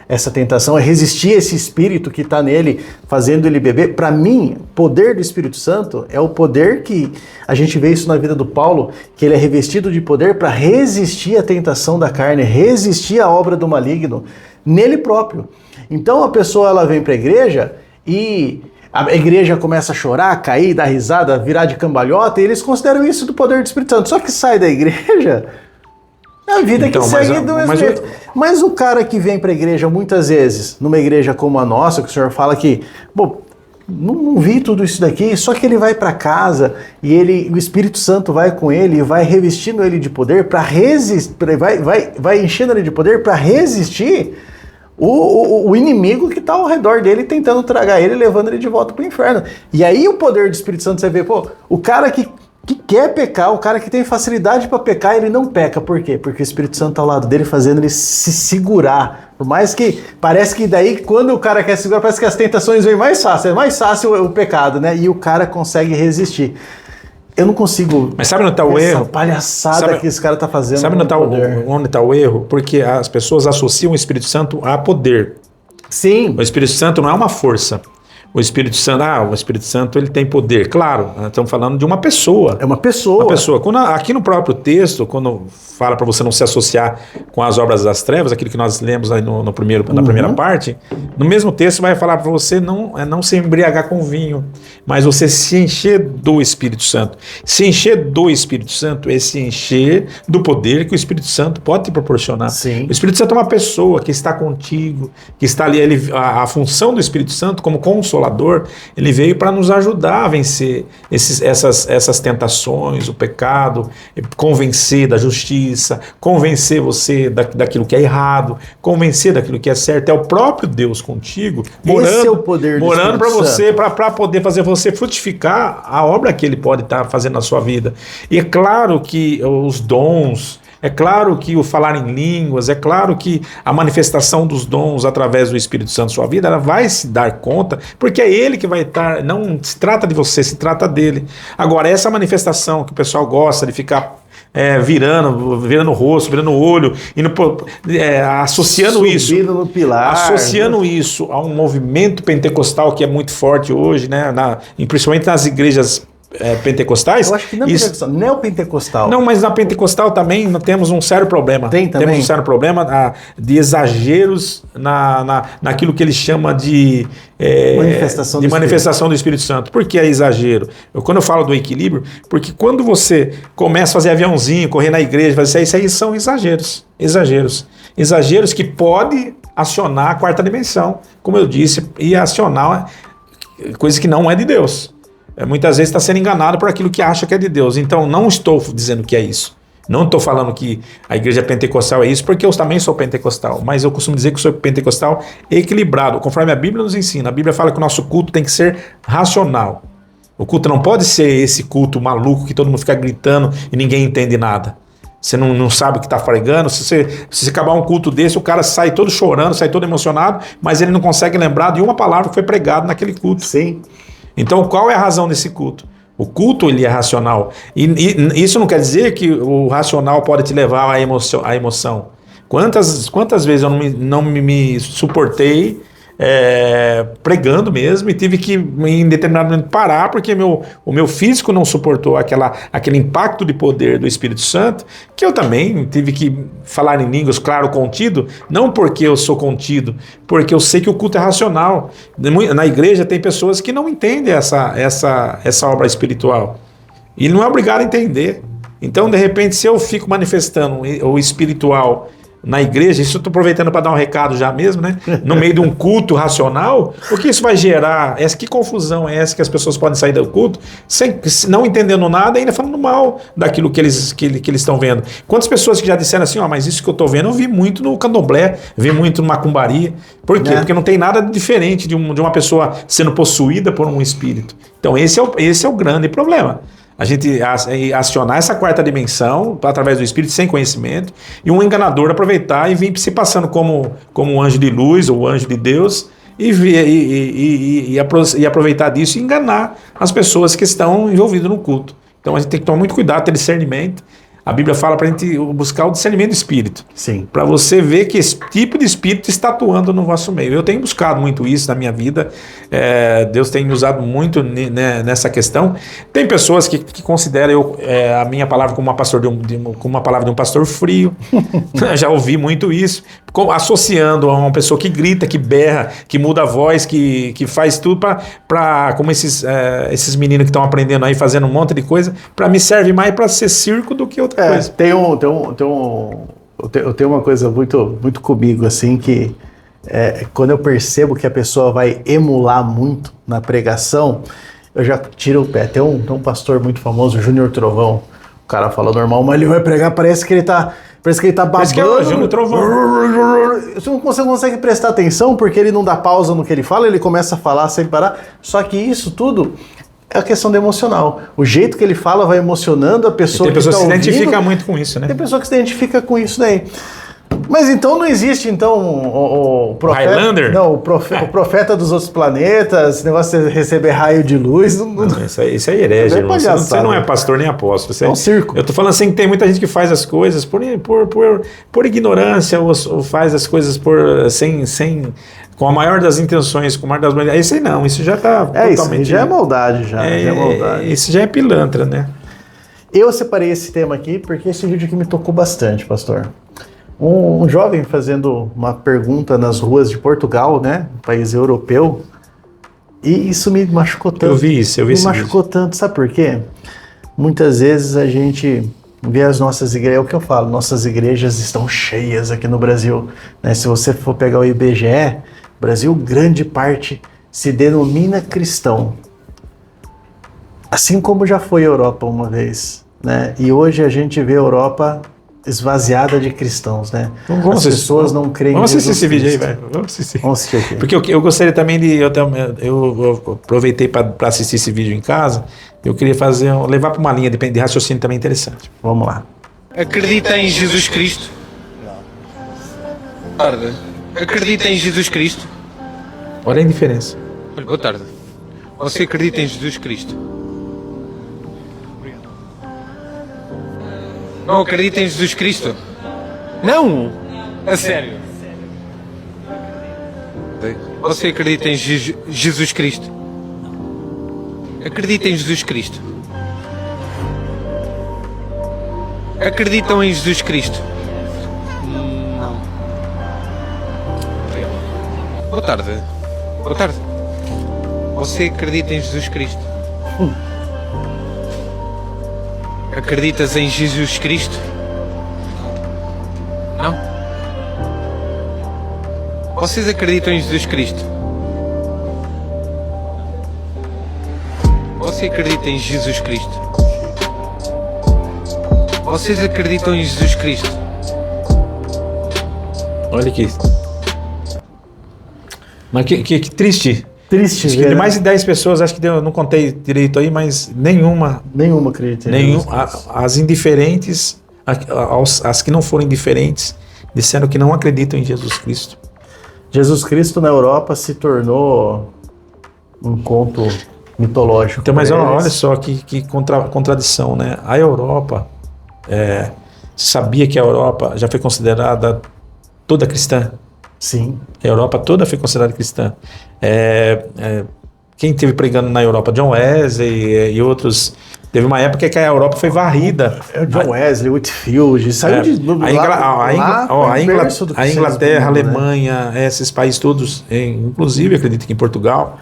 essa tentação, é resistir a esse espírito que está nele, fazendo ele beber. Para mim, o poder do Espírito Santo é o poder que, a gente vê isso na vida do Paulo, que ele é revestido de poder para resistir à tentação da carne, resistir à obra do maligno, nele próprio. Então a pessoa, ela vem para a igreja, e... a igreja começa a chorar, cair, dar risada, virar de cambalhota, e eles consideram isso do poder do Espírito Santo. Só que sai da igreja, a vida que segue do mesmo jeito. Mas o cara que vem para a igreja, muitas vezes, numa igreja como a nossa, que o senhor fala que, não vi tudo isso daqui, só que ele vai para casa e o Espírito Santo vai com ele e vai revestindo ele de poder para resistir, vai enchendo ele de poder para resistir o inimigo que está ao redor dele tentando tragar ele, levando ele de volta para o inferno. E aí o poder do Espírito Santo, você vê, o cara que quer pecar, o cara que tem facilidade para pecar, ele não peca. Por quê? Porque o Espírito Santo está ao lado dele, fazendo ele se segurar. Por mais que, parece que daí, quando o cara quer segurar, parece que as tentações vêm mais fácil, é mais fácil o pecado, né? E o cara consegue resistir. Eu não consigo... Mas sabe onde está o erro? Essa palhaçada que esse cara está fazendo. Sabe onde está o erro? Porque as pessoas associam o Espírito Santo a poder. Sim. O Espírito Santo não é uma força. O Espírito Santo ele tem poder. Claro, nós estamos falando de uma pessoa. É uma pessoa. Uma pessoa. Aqui no próprio texto, quando fala para você não se associar com as obras das trevas, aquilo que nós lemos aí na primeira parte, no mesmo texto vai falar para você não se embriagar com vinho, mas você se encher do Espírito Santo. Se encher do Espírito Santo é se encher do poder que o Espírito Santo pode te proporcionar. Sim. O Espírito Santo é uma pessoa que está contigo, que está ali. A função do Espírito Santo como consolador, ele veio para nos ajudar a vencer essas tentações, o pecado, convencer da justiça, convencer você daquilo que é errado, convencer daquilo que é certo. É o próprio Deus contigo, morando para você, para poder fazer você frutificar a obra que ele pode estar fazendo na sua vida. E é claro que os dons, É claro que o falar em línguas, é claro que a manifestação dos dons através do Espírito Santo na sua vida, ela vai se dar conta, porque é ele que vai estar, não se trata de você, se trata dele. Agora, essa manifestação que o pessoal gosta de ficar virando o rosto, virando o olho, associando Subindo no pilar, associando isso a um movimento pentecostal que é muito forte hoje, né, principalmente nas igrejas pentecostais. Eu acho que não pentecostal, neopentecostal. Não, mas na pentecostal também nós temos um sério problema. Tem também? Temos um sério problema de exageros naquilo que eles chamam de manifestação do Espírito Santo. Por que é exagero? Quando eu falo do equilíbrio, porque quando você começa a fazer aviãozinho, correr na igreja, isso aí são exageros. Exageros que pode acionar a quarta dimensão, como eu disse, e acionar coisa que não é de Deus. Muitas vezes está sendo enganado por aquilo que acha que é de Deus. Então, não estou dizendo que é isso. Não estou falando que a igreja pentecostal é isso, porque eu também sou pentecostal. Mas eu costumo dizer que sou pentecostal equilibrado, conforme a Bíblia nos ensina. A Bíblia fala que o nosso culto tem que ser racional. O culto não pode ser esse culto maluco que todo mundo fica gritando e ninguém entende nada. Você não sabe o que está pregando. Se você acabar um culto desse, o cara sai todo chorando, sai todo emocionado, mas ele não consegue lembrar de uma palavra que foi pregada naquele culto. Sim. Então, qual é a razão desse culto? O culto, ele é racional. E isso não quer dizer que o racional pode te levar à emoção. Quantas vezes eu não me suportei pregando mesmo e tive que, em determinado momento, parar porque o meu físico não suportou aquele impacto de poder do Espírito Santo, que eu também tive que falar em línguas, claro, contido, não porque eu sou contido, porque eu sei que o culto é racional. Na igreja tem pessoas que não entendem essa obra espiritual e não é obrigado a entender. Então, de repente, se eu fico manifestando o espiritual na igreja, isso eu estou aproveitando para dar um recado já mesmo, né? No meio de um culto racional, o que isso vai gerar? Que confusão é essa que as pessoas podem sair do culto não entendendo nada e ainda falando mal daquilo que eles estão vendo? Quantas pessoas que já disseram assim, mas isso que eu estou vendo eu vi muito no candomblé, vi muito no macumbaria. Por quê? Porque não tem nada diferente de uma pessoa sendo possuída por um espírito. Então esse é o grande problema. A gente acionar essa quarta dimensão através do Espírito sem conhecimento e um enganador aproveitar e vir se passando como um anjo de luz ou anjo de Deus e aproveitar disso e enganar as pessoas que estão envolvidas no culto. Então a gente tem que tomar muito cuidado, ter discernimento. A Bíblia fala para a gente buscar o discernimento do espírito. Sim. Para você ver que esse tipo de espírito está atuando no vosso meio. Eu tenho buscado muito isso na minha vida. Deus tem me usado muito nessa questão. Tem pessoas que consideram a minha palavra como uma palavra de um pastor frio. Já ouvi muito isso. Associando a uma pessoa que grita, que berra, que muda a voz, que faz tudo como esses meninos que estão aprendendo aí, fazendo um monte de coisa. Para mim serve mais para ser circo do que outra coisa. Eu tenho uma coisa muito, muito comigo, assim, que quando eu percebo que a pessoa vai emular muito na pregação, eu já tiro o pé. Tem um pastor muito famoso, Júnior Trovão. O cara fala normal, mas ele vai pregar, parece que ele tá babando. Parece que é o Júnior Trovão. Você não consegue prestar atenção porque ele não dá pausa no que ele fala, ele começa a falar sem parar. Só que isso tudo é a questão do emocional. O jeito que ele fala vai emocionando a pessoa que está ouvindo. Tem pessoa que se identifica muito com isso, né? Tem pessoa que se identifica com isso daí. Mas então não existe o profeta... Highlander? Não, o profeta dos outros planetas, esse negócio de receber raio de luz... Isso é herege, irmão. Você não é pastor nem apóstolo. É um circo. Eu tô falando assim que tem muita gente que faz as coisas por ignorância ou faz as coisas com a maior das intenções, com a maior das... Isso aí não, isso já está totalmente... Isso já é maldade, Isso já é pilantra, né? Eu separei esse tema aqui porque esse vídeo aqui me tocou bastante, pastor. Um jovem fazendo uma pergunta nas ruas de Portugal, né, um país europeu, e isso me machucou tanto. Eu vi isso. Me machucou tanto, sabe por quê? Muitas vezes a gente vê as nossas igrejas, é o que eu falo, nossas igrejas estão cheias aqui no Brasil, né? Se você for pegar o IBGE, Brasil, grande parte se denomina cristão, assim como já foi a Europa uma vez, né? E hoje a gente vê a Europa esvaziada de cristãos, né? As pessoas não creem em Jesus. Vamos assistir esse vídeo aí, velho. Vamos assistir aqui. Porque eu gostaria também de... Eu aproveitei para assistir esse vídeo em casa. Eu queria levar para uma linha de raciocínio também interessante. Vamos lá. Acredita em Jesus Cristo? Boa tarde. Acredita em Jesus Cristo? Olha a indiferença. Olha, boa tarde. Você acredita em Jesus Cristo? Não acredita em Jesus Cristo? Não! A sério? Você acredita em Jesus Cristo? Acredita em Jesus Cristo? Acreditam em Jesus Cristo? Não. Boa tarde. Boa tarde. Você acredita em Jesus Cristo? Acreditas em Jesus Cristo? Não? Vocês acreditam em Jesus Cristo? Você acredita em Jesus Cristo? Vocês acreditam em Jesus Cristo? Olha aqui. Mas que triste. Triste, Acho que de mais de 10 pessoas, acho que eu não contei direito aí, mas nenhuma acredita. As indiferentes, as que não foram indiferentes, disseram que não acreditam em Jesus Cristo. Jesus Cristo na Europa se tornou um conto mitológico. Então, mas olha só que contradição, né? A Europa, sabia que a Europa já foi considerada toda cristã? Sim. A Europa toda foi considerada cristã. Quem esteve pregando na Europa? John Wesley e outros. Teve uma época que a Europa foi varrida. John Wesley, Whitefield, saiu a Inglaterra, a Alemanha, esses países todos, inclusive acredito que em Portugal,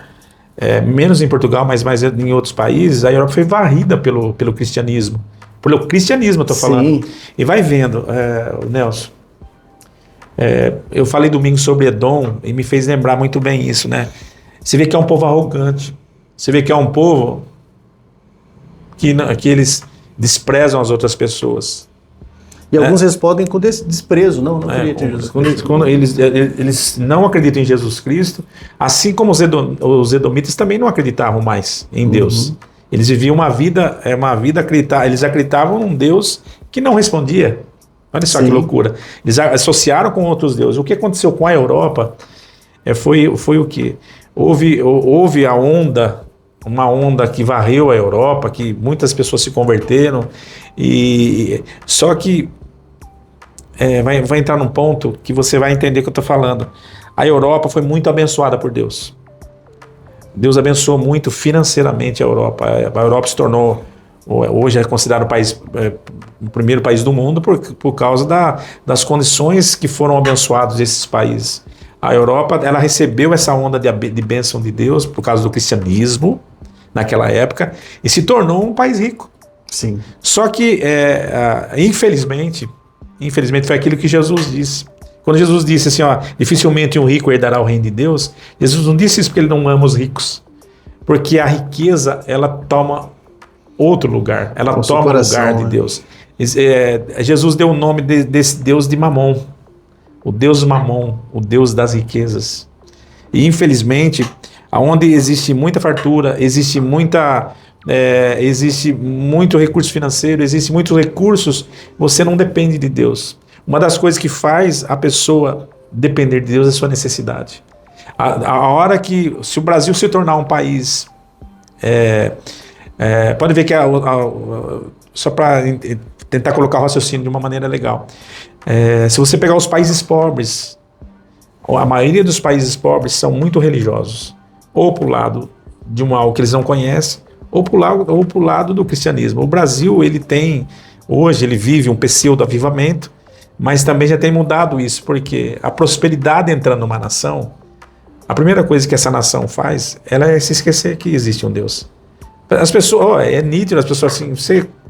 menos em Portugal, mas mais em outros países, a Europa foi varrida pelo cristianismo. Pelo cristianismo, eu estou falando. Sim. E vai vendo, Nelson. Eu falei domingo sobre Edom e me fez lembrar muito bem isso, né? Você vê que é um povo arrogante. Você vê que é um povo que eles desprezam as outras pessoas. E alguns respondem com desprezo, não acreditam em Jesus Cristo. Quando eles não acreditam em Jesus Cristo, assim como os edomitas também não acreditavam mais em Deus. Eles viviam uma vida eles acreditavam num Deus que não respondia. Olha só que loucura. Eles associaram com outros deuses. O que aconteceu com a Europa foi o que? Houve uma onda que varreu a Europa, que muitas pessoas se converteram, só que vai entrar num ponto que você vai entender o que eu estou falando. A Europa foi muito abençoada por Deus. Deus abençoou muito financeiramente a Europa. A Europa se tornou, hoje é considerado o primeiro país do mundo por causa das condições que foram abençoados esses países. A Europa, ela recebeu essa onda de bênção de Deus por causa do cristianismo naquela época e se tornou um país rico. Sim. Só que, infelizmente foi aquilo que Jesus disse. Quando Jesus disse assim, dificilmente um rico herdará o reino de Deus, Jesus não disse isso porque ele não ama os ricos. Porque a riqueza, ela toma outro lugar. Ela toma o lugar de Deus. Jesus deu o nome desse Deus de Mamon. O Deus Mamon, o Deus das riquezas. E infelizmente, onde existe muita fartura, existe muito recurso financeiro, existe muitos recursos, você não depende de Deus. Uma das coisas que faz a pessoa depender de Deus é a sua necessidade. A hora que, se o Brasil se tornar um país, pode ver que só para tentar colocar o raciocínio de uma maneira legal, se você pegar os países pobres, a maioria dos países pobres são muito religiosos, ou para o lado de algo que eles não conhecem, ou para o lado do cristianismo. O Brasil, hoje ele vive um pseudo-avivamento, mas também já tem mudado isso, porque a prosperidade entrando numa nação, a primeira coisa que essa nação faz, ela é se esquecer que existe um Deus. As pessoas, é nítido, as pessoas assim,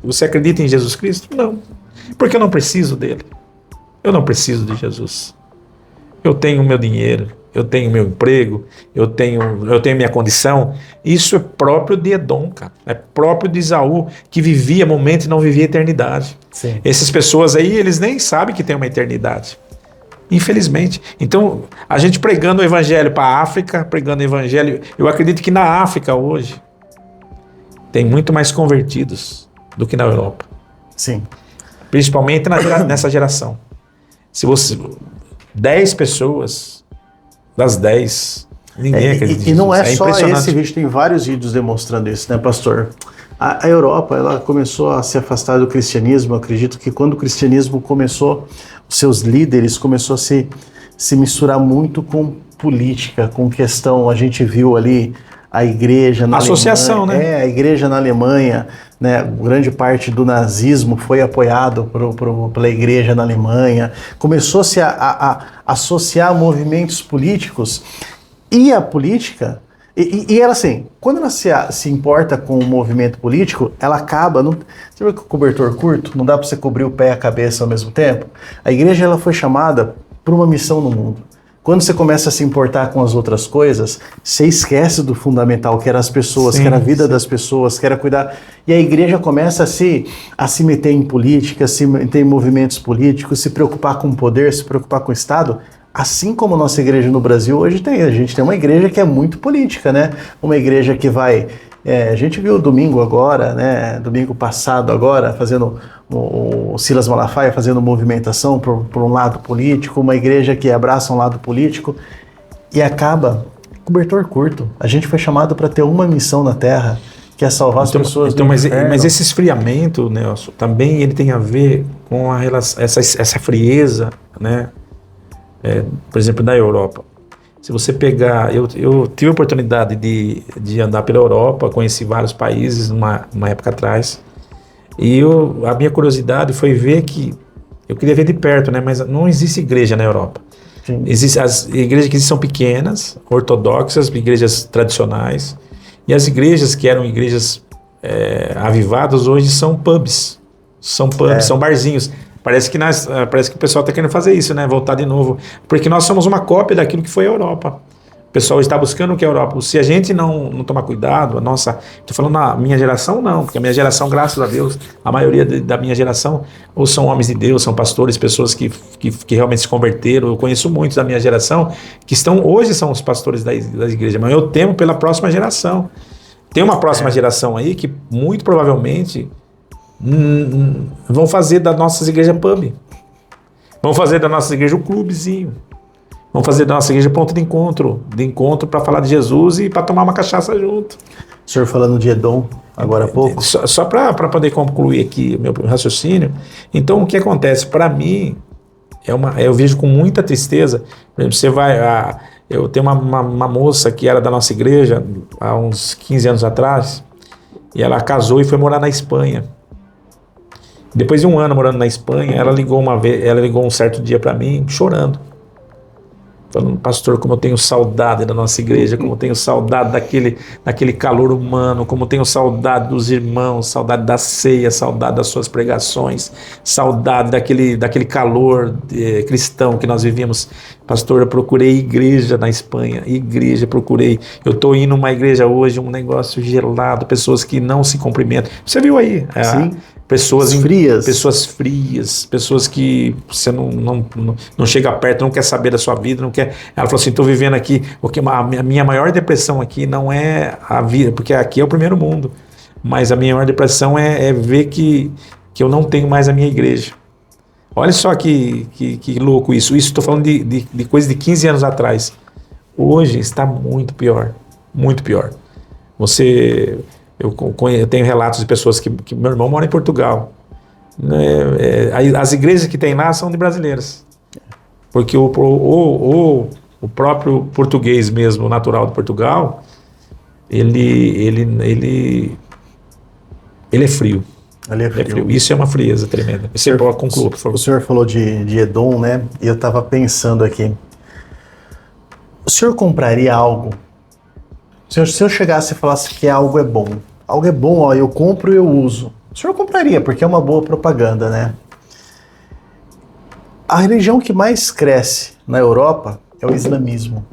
você acredita em Jesus Cristo? Não, porque eu não preciso dele. Eu não preciso de Jesus. Eu tenho o meu dinheiro, eu tenho meu emprego, eu tenho minha condição. Isso é próprio de Edom, cara. É próprio de Esaú, que vivia momento e não vivia eternidade. Sim. Essas pessoas aí, eles nem sabem que tem uma eternidade. Infelizmente. Então, a gente pregando o evangelho para a África, pregando o evangelho... Eu acredito que na África hoje tem muito mais convertidos do que na Europa. Sim. principalmente nessa geração. Se você 10 pessoas, das 10, ninguém acredita. E não é só impressionante. esse vídeo, tem vários vídeos demonstrando isso, né, pastor? A Europa, ela começou a se afastar do cristianismo. Eu acredito que quando o cristianismo começou, os seus líderes começou a se misturar muito com política, com questão, a gente viu ali a igreja na associação, Alemanha, né? a igreja na Alemanha, né? Grande parte do nazismo foi apoiado pela igreja na Alemanha. Começou-se a associar movimentos políticos e a política. E ela assim, quando ela se importa com o movimento político, ela acaba. Você vê que o cobertor curto, não dá para você cobrir o pé e a cabeça ao mesmo tempo? A igreja ela foi chamada para uma missão no mundo. Quando você começa a se importar com as outras coisas, você esquece do fundamental, que era as pessoas, que era a vida das pessoas, que era cuidar. E a igreja começa a se meter em política, se meter em movimentos políticos, se preocupar com o poder, se preocupar com o Estado. Assim como a nossa igreja no Brasil hoje tem. A gente tem uma igreja que é muito política, né? Uma igreja que vai... a gente viu domingo agora, né? Domingo passado agora, fazendo... O Silas Malafaia fazendo movimentação por um lado político, uma igreja que abraça um lado político e acaba cobertor curto. A gente foi chamado para ter uma missão na Terra, que é salvar as pessoas do inferno. Mas esse esfriamento, Nelson, também ele tem a ver com a relação, essa frieza, né? Por exemplo, da Europa. Se você pegar... Eu tive a oportunidade de andar pela Europa, conheci vários países uma época atrás. E a minha curiosidade foi ver que, eu queria ver de perto, né? Mas não existe igreja na Europa. As igrejas que existem são pequenas, ortodoxas, igrejas tradicionais. E as igrejas que eram igrejas avivadas hoje são pubs. São barzinhos. Parece que o pessoal está querendo fazer isso, né? Voltar de novo. Porque nós somos uma cópia daquilo que foi a Europa. O pessoal está buscando o que é a Europa. Se a gente não tomar cuidado, estou falando na minha geração não, porque a minha geração, graças a Deus, a maioria da minha geração, ou são homens de Deus, são pastores, pessoas que realmente se converteram. Eu conheço muitos da minha geração que hoje são os pastores da igreja, mas eu temo pela próxima geração. Tem uma próxima geração aí que muito provavelmente vão fazer das nossas igrejas pub. Vão fazer da nossa igreja um clubezinho. Vamos fazer da nossa igreja ponto de encontro para falar de Jesus e para tomar uma cachaça junto. O senhor falando de Edom agora há pouco. Só para poder concluir aqui o meu raciocínio. Então, o que acontece? Para mim, eu vejo com muita tristeza. Por exemplo, você vai... eu tenho uma moça que era da nossa igreja há uns 15 anos atrás, e ela casou e foi morar na Espanha. Depois de um ano morando na Espanha, ela ligou um certo dia para mim, chorando. Falando, pastor, como eu tenho saudade da nossa igreja, como eu tenho saudade daquele calor humano, como eu tenho saudade dos irmãos, saudade da ceia, saudade das suas pregações, saudade daquele calor cristão que nós vivíamos. Pastor, eu procurei igreja na Espanha, procurei. Eu estou indo numa igreja hoje, um negócio gelado, pessoas que não se cumprimentam. Você viu aí? Sim. Pessoas frias, pessoas que você não chega perto, não quer saber da sua vida, não quer. Ela falou assim: estou vivendo aqui, porque a minha maior depressão aqui não é a vida, porque aqui é o primeiro mundo, mas a minha maior depressão é ver que eu não tenho mais a minha igreja. Olha só que louco isso. Isso estou falando de coisa de 15 anos atrás. Hoje está muito pior, muito pior. Eu tenho relatos de pessoas que meu irmão mora em Portugal. As igrejas que tem lá são de brasileiras. Porque o próprio português mesmo, natural de Portugal, ele é frio. Ele é frio. Isso é uma frieza tremenda. Você conclua, por favor. O senhor falou de Edom, né? E eu estava pensando aqui. O senhor compraria algo? Se eu chegasse e falasse que algo é bom, ó, eu compro e eu uso. O senhor compraria, porque é uma boa propaganda, né? A religião que mais cresce na Europa é o islamismo.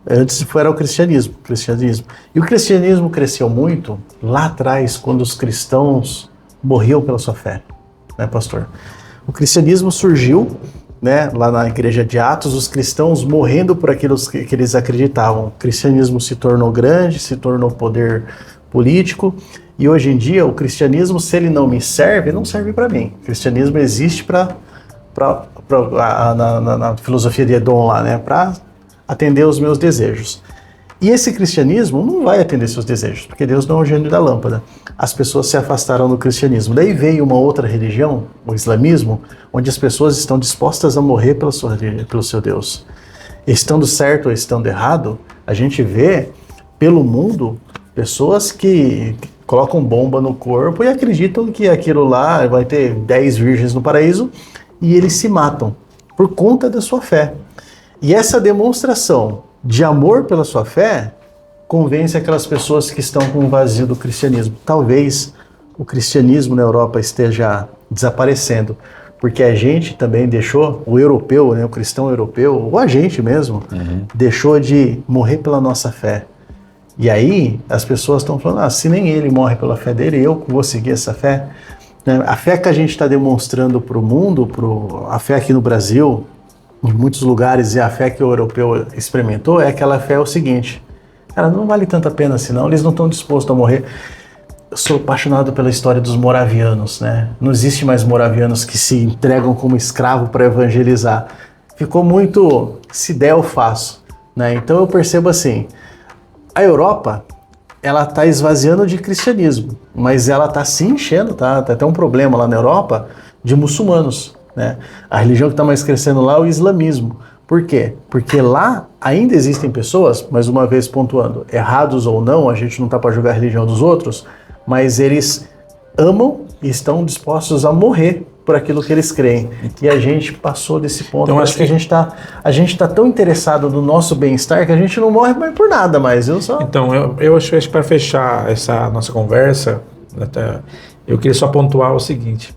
Antes era o cristianismo. E o cristianismo cresceu muito lá atrás, quando os cristãos morriam pela sua fé, né, pastor? O cristianismo surgiu, né, lá na igreja de Atos, os cristãos morrendo por aquilo que eles acreditavam. O cristianismo se tornou grande, se tornou poder político, E hoje em dia, o cristianismo, se ele não me serve, não serve para mim. O cristianismo existe na filosofia de Edom lá, né? Para atender os meus desejos. E esse cristianismo não vai atender seus desejos, porque Deus não é o gênio da lâmpada. As pessoas se afastaram do cristianismo. Daí veio uma outra religião, o islamismo, onde as pessoas estão dispostas a morrer pelo seu Deus. Estando certo ou estando errado, a gente vê pelo mundo pessoas que colocam bomba no corpo e acreditam que aquilo lá vai ter 10 virgens no paraíso e eles se matam por conta da sua fé. E essa demonstração de amor pela sua fé convence aquelas pessoas que estão com o vazio do cristianismo. Talvez o cristianismo na Europa esteja desaparecendo, porque a gente também deixou, o europeu, né, o cristão europeu, ou a gente mesmo, deixou de morrer pela nossa fé. E aí as pessoas estão falando, se nem ele morre pela fé dele, eu vou seguir essa fé. A fé que a gente está demonstrando para o mundo, a fé aqui no Brasil, em muitos lugares, e a fé que o europeu experimentou, é aquela fé o seguinte, cara, não vale tanta pena assim não, eles não estão dispostos a morrer. Eu sou apaixonado pela história dos moravianos, né? Não existe mais moravianos que se entregam como escravo para evangelizar. Ficou muito, se der eu faço, né? Então eu percebo assim, a Europa, ela está esvaziando de cristianismo, mas ela está se enchendo, tá até um problema lá na Europa, de muçulmanos, né? A religião que está mais crescendo lá é o islamismo. Por quê? Porque lá ainda existem pessoas, mais uma vez pontuando, errados ou não, a gente não está para julgar a religião dos outros, mas eles amam e estão dispostos a morrer por aquilo que eles creem. E a gente passou desse ponto. Então, acho que a gente tá tão interessado no nosso bem-estar que a gente não morre mais por nada mais. Então, eu acho que para fechar essa nossa conversa, eu queria só pontuar o seguinte.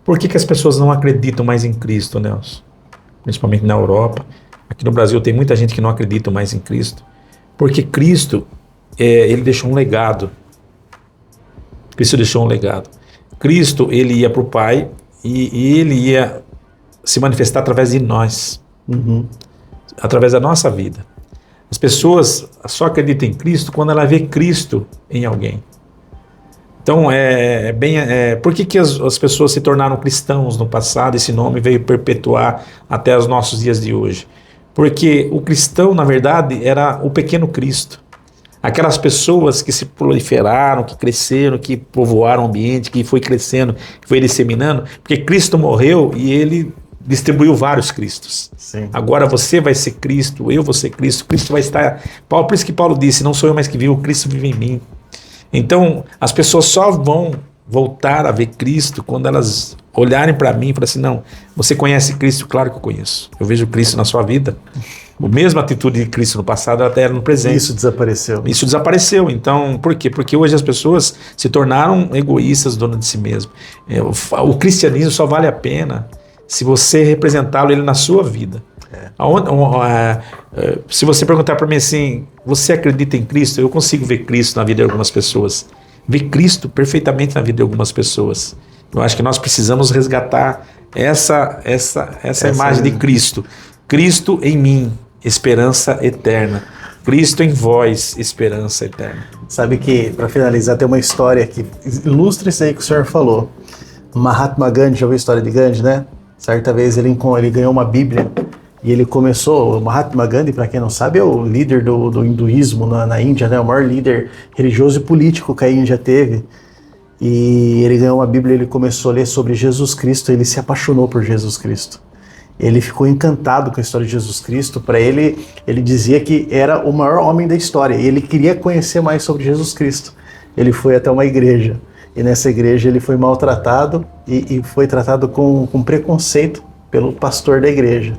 Por que as pessoas não acreditam mais em Cristo, Nelson? Principalmente na Europa. Aqui no Brasil tem muita gente que não acredita mais em Cristo. Porque Cristo, ele deixou um legado. Cristo deixou um legado. Cristo, ele ia para o Pai e ele ia se manifestar através de nós. Através da nossa vida. As pessoas só acreditam em Cristo quando ela vê Cristo em alguém. Então, por que as pessoas se tornaram cristãos no passado? Esse nome veio perpetuar até os nossos dias de hoje. Porque o cristão, na verdade, era o pequeno Cristo. Aquelas pessoas que se proliferaram, que cresceram, que povoaram o ambiente, que foi crescendo, que foi disseminando, porque Cristo morreu e ele distribuiu vários Cristos. Sim. Agora você vai ser Cristo, eu vou ser Cristo, Cristo vai estar... Por isso que Paulo disse, não sou eu mais que vivo, Cristo vive em mim. Então, as pessoas só vão voltar a ver Cristo quando elas olharem para mim e falarem assim, não, você conhece Cristo? Claro que eu conheço. Eu vejo Cristo na sua vida. A mesma atitude de Cristo no passado, ela era no presente. Isso desapareceu. Isso desapareceu. Então, por quê? Porque hoje as pessoas se tornaram egoístas, donas de si mesmo. O cristianismo só vale a pena se você representá-lo ele na sua vida. Se você perguntar para mim assim, você acredita em Cristo? Eu consigo ver Cristo na vida de algumas pessoas. Ver Cristo perfeitamente na vida de algumas pessoas. Eu acho que nós precisamos resgatar essa imagem de Cristo. Cristo em mim, esperança eterna. Cristo em vós, esperança eterna. Sabe que, para finalizar, tem uma história que ilustra isso aí que o senhor falou. Mahatma Gandhi, já ouviu a história de Gandhi, né? Certa vez ele ganhou uma Bíblia e ele começou, o Mahatma Gandhi, para quem não sabe, é o líder do hinduísmo na Índia, né? O maior líder religioso e político que a Índia teve. E ele ganhou uma Bíblia, ele começou a ler sobre Jesus Cristo, ele se apaixonou por Jesus Cristo. Ele ficou encantado com a história de Jesus Cristo. Para ele dizia que era o maior homem da história e ele queria conhecer mais sobre Jesus Cristo. Ele foi até uma igreja e nessa igreja ele foi maltratado e foi tratado com preconceito pelo pastor da igreja.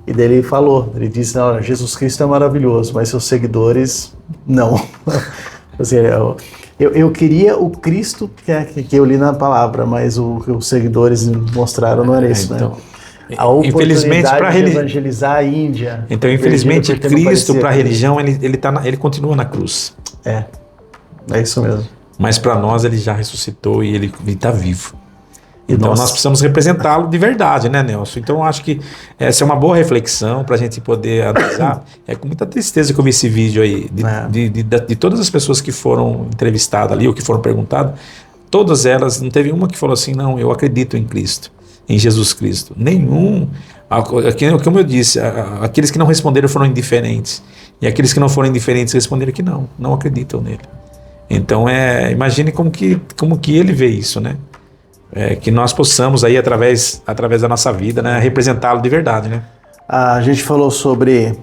E daí ele falou, ele disse, não, Jesus Cristo é maravilhoso, mas seus seguidores não. Assim, eu queria o Cristo que eu li na palavra, mas o que os seguidores mostraram não era isso, então, né? A oportunidade de evangelizar a Índia. Então, infelizmente, Cristo para a religião, ele continua na cruz. É isso mesmo. Mas para nós ele já ressuscitou e ele está vivo. Então Nossa. nós precisamos representá-lo de verdade, né, Nelson? Então eu acho que essa é uma boa reflexão para a gente poder analisar. É com muita tristeza que eu vi esse vídeo aí, de todas as pessoas que foram entrevistadas ali, ou que foram perguntadas, todas elas, não teve uma que falou assim, não, eu acredito em Cristo, em Jesus Cristo. Nenhum. Como eu disse, aqueles que não responderam foram indiferentes. E aqueles que não foram indiferentes responderam que não acreditam nele. Então, imagine como que ele vê isso, né? Que nós possamos aí, através da nossa vida, né, representá-lo de verdade, né? A gente falou sobre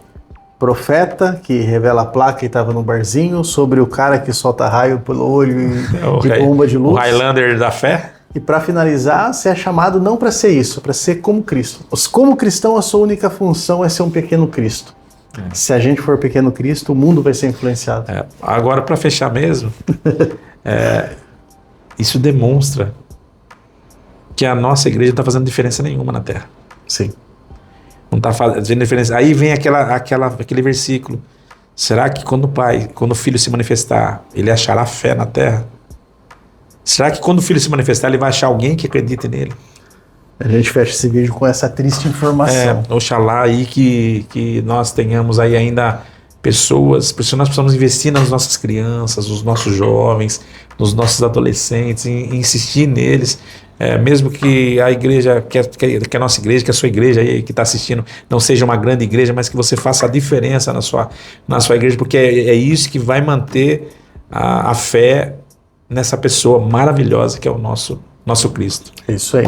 profeta que revela a placa e estava no barzinho, sobre o cara que solta raio pelo olho e bomba de luz. O Highlander da fé. E para finalizar, você é chamado não para ser isso, para ser como Cristo. Como cristão, a sua única função é ser um pequeno Cristo. Se a gente for pequeno Cristo, o mundo vai ser influenciado. Agora, para fechar mesmo, isso demonstra que a nossa igreja não está fazendo diferença nenhuma na Terra. Sim. Não está fazendo diferença. Aí vem aquele versículo. Será que quando o Filho se manifestar, ele achará fé na Terra? Será que quando o Filho se manifestar, ele vai achar alguém que acredite nele? A gente fecha esse vídeo com essa triste informação. Oxalá aí que nós tenhamos aí ainda pessoas, por isso nós precisamos investir nas nossas crianças, nos nossos jovens, nos nossos adolescentes, insistir neles, mesmo que a igreja, que a nossa igreja, que a sua igreja aí que está assistindo não seja uma grande igreja, mas que você faça a diferença na sua igreja, porque é isso que vai manter a fé nessa pessoa maravilhosa que é o nosso Cristo. É isso aí.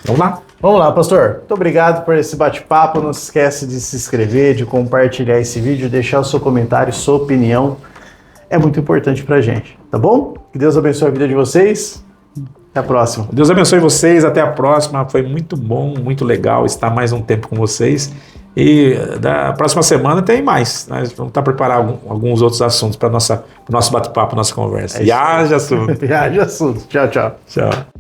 Vamos lá. Vamos lá, pastor. Muito obrigado por esse bate-papo. Não se esquece de se inscrever, de compartilhar esse vídeo, deixar o seu comentário, sua opinião. É muito importante pra gente, tá bom? Que Deus abençoe a vida de vocês. Até a próxima. Deus abençoe vocês. Até a próxima. Foi muito bom, muito legal estar mais um tempo com vocês. E da próxima semana tem mais. Nós vamos estar preparando alguns outros assuntos para o nosso bate-papo, nossa conversa. E haja assunto. Haja assunto. Tchau, tchau. Tchau.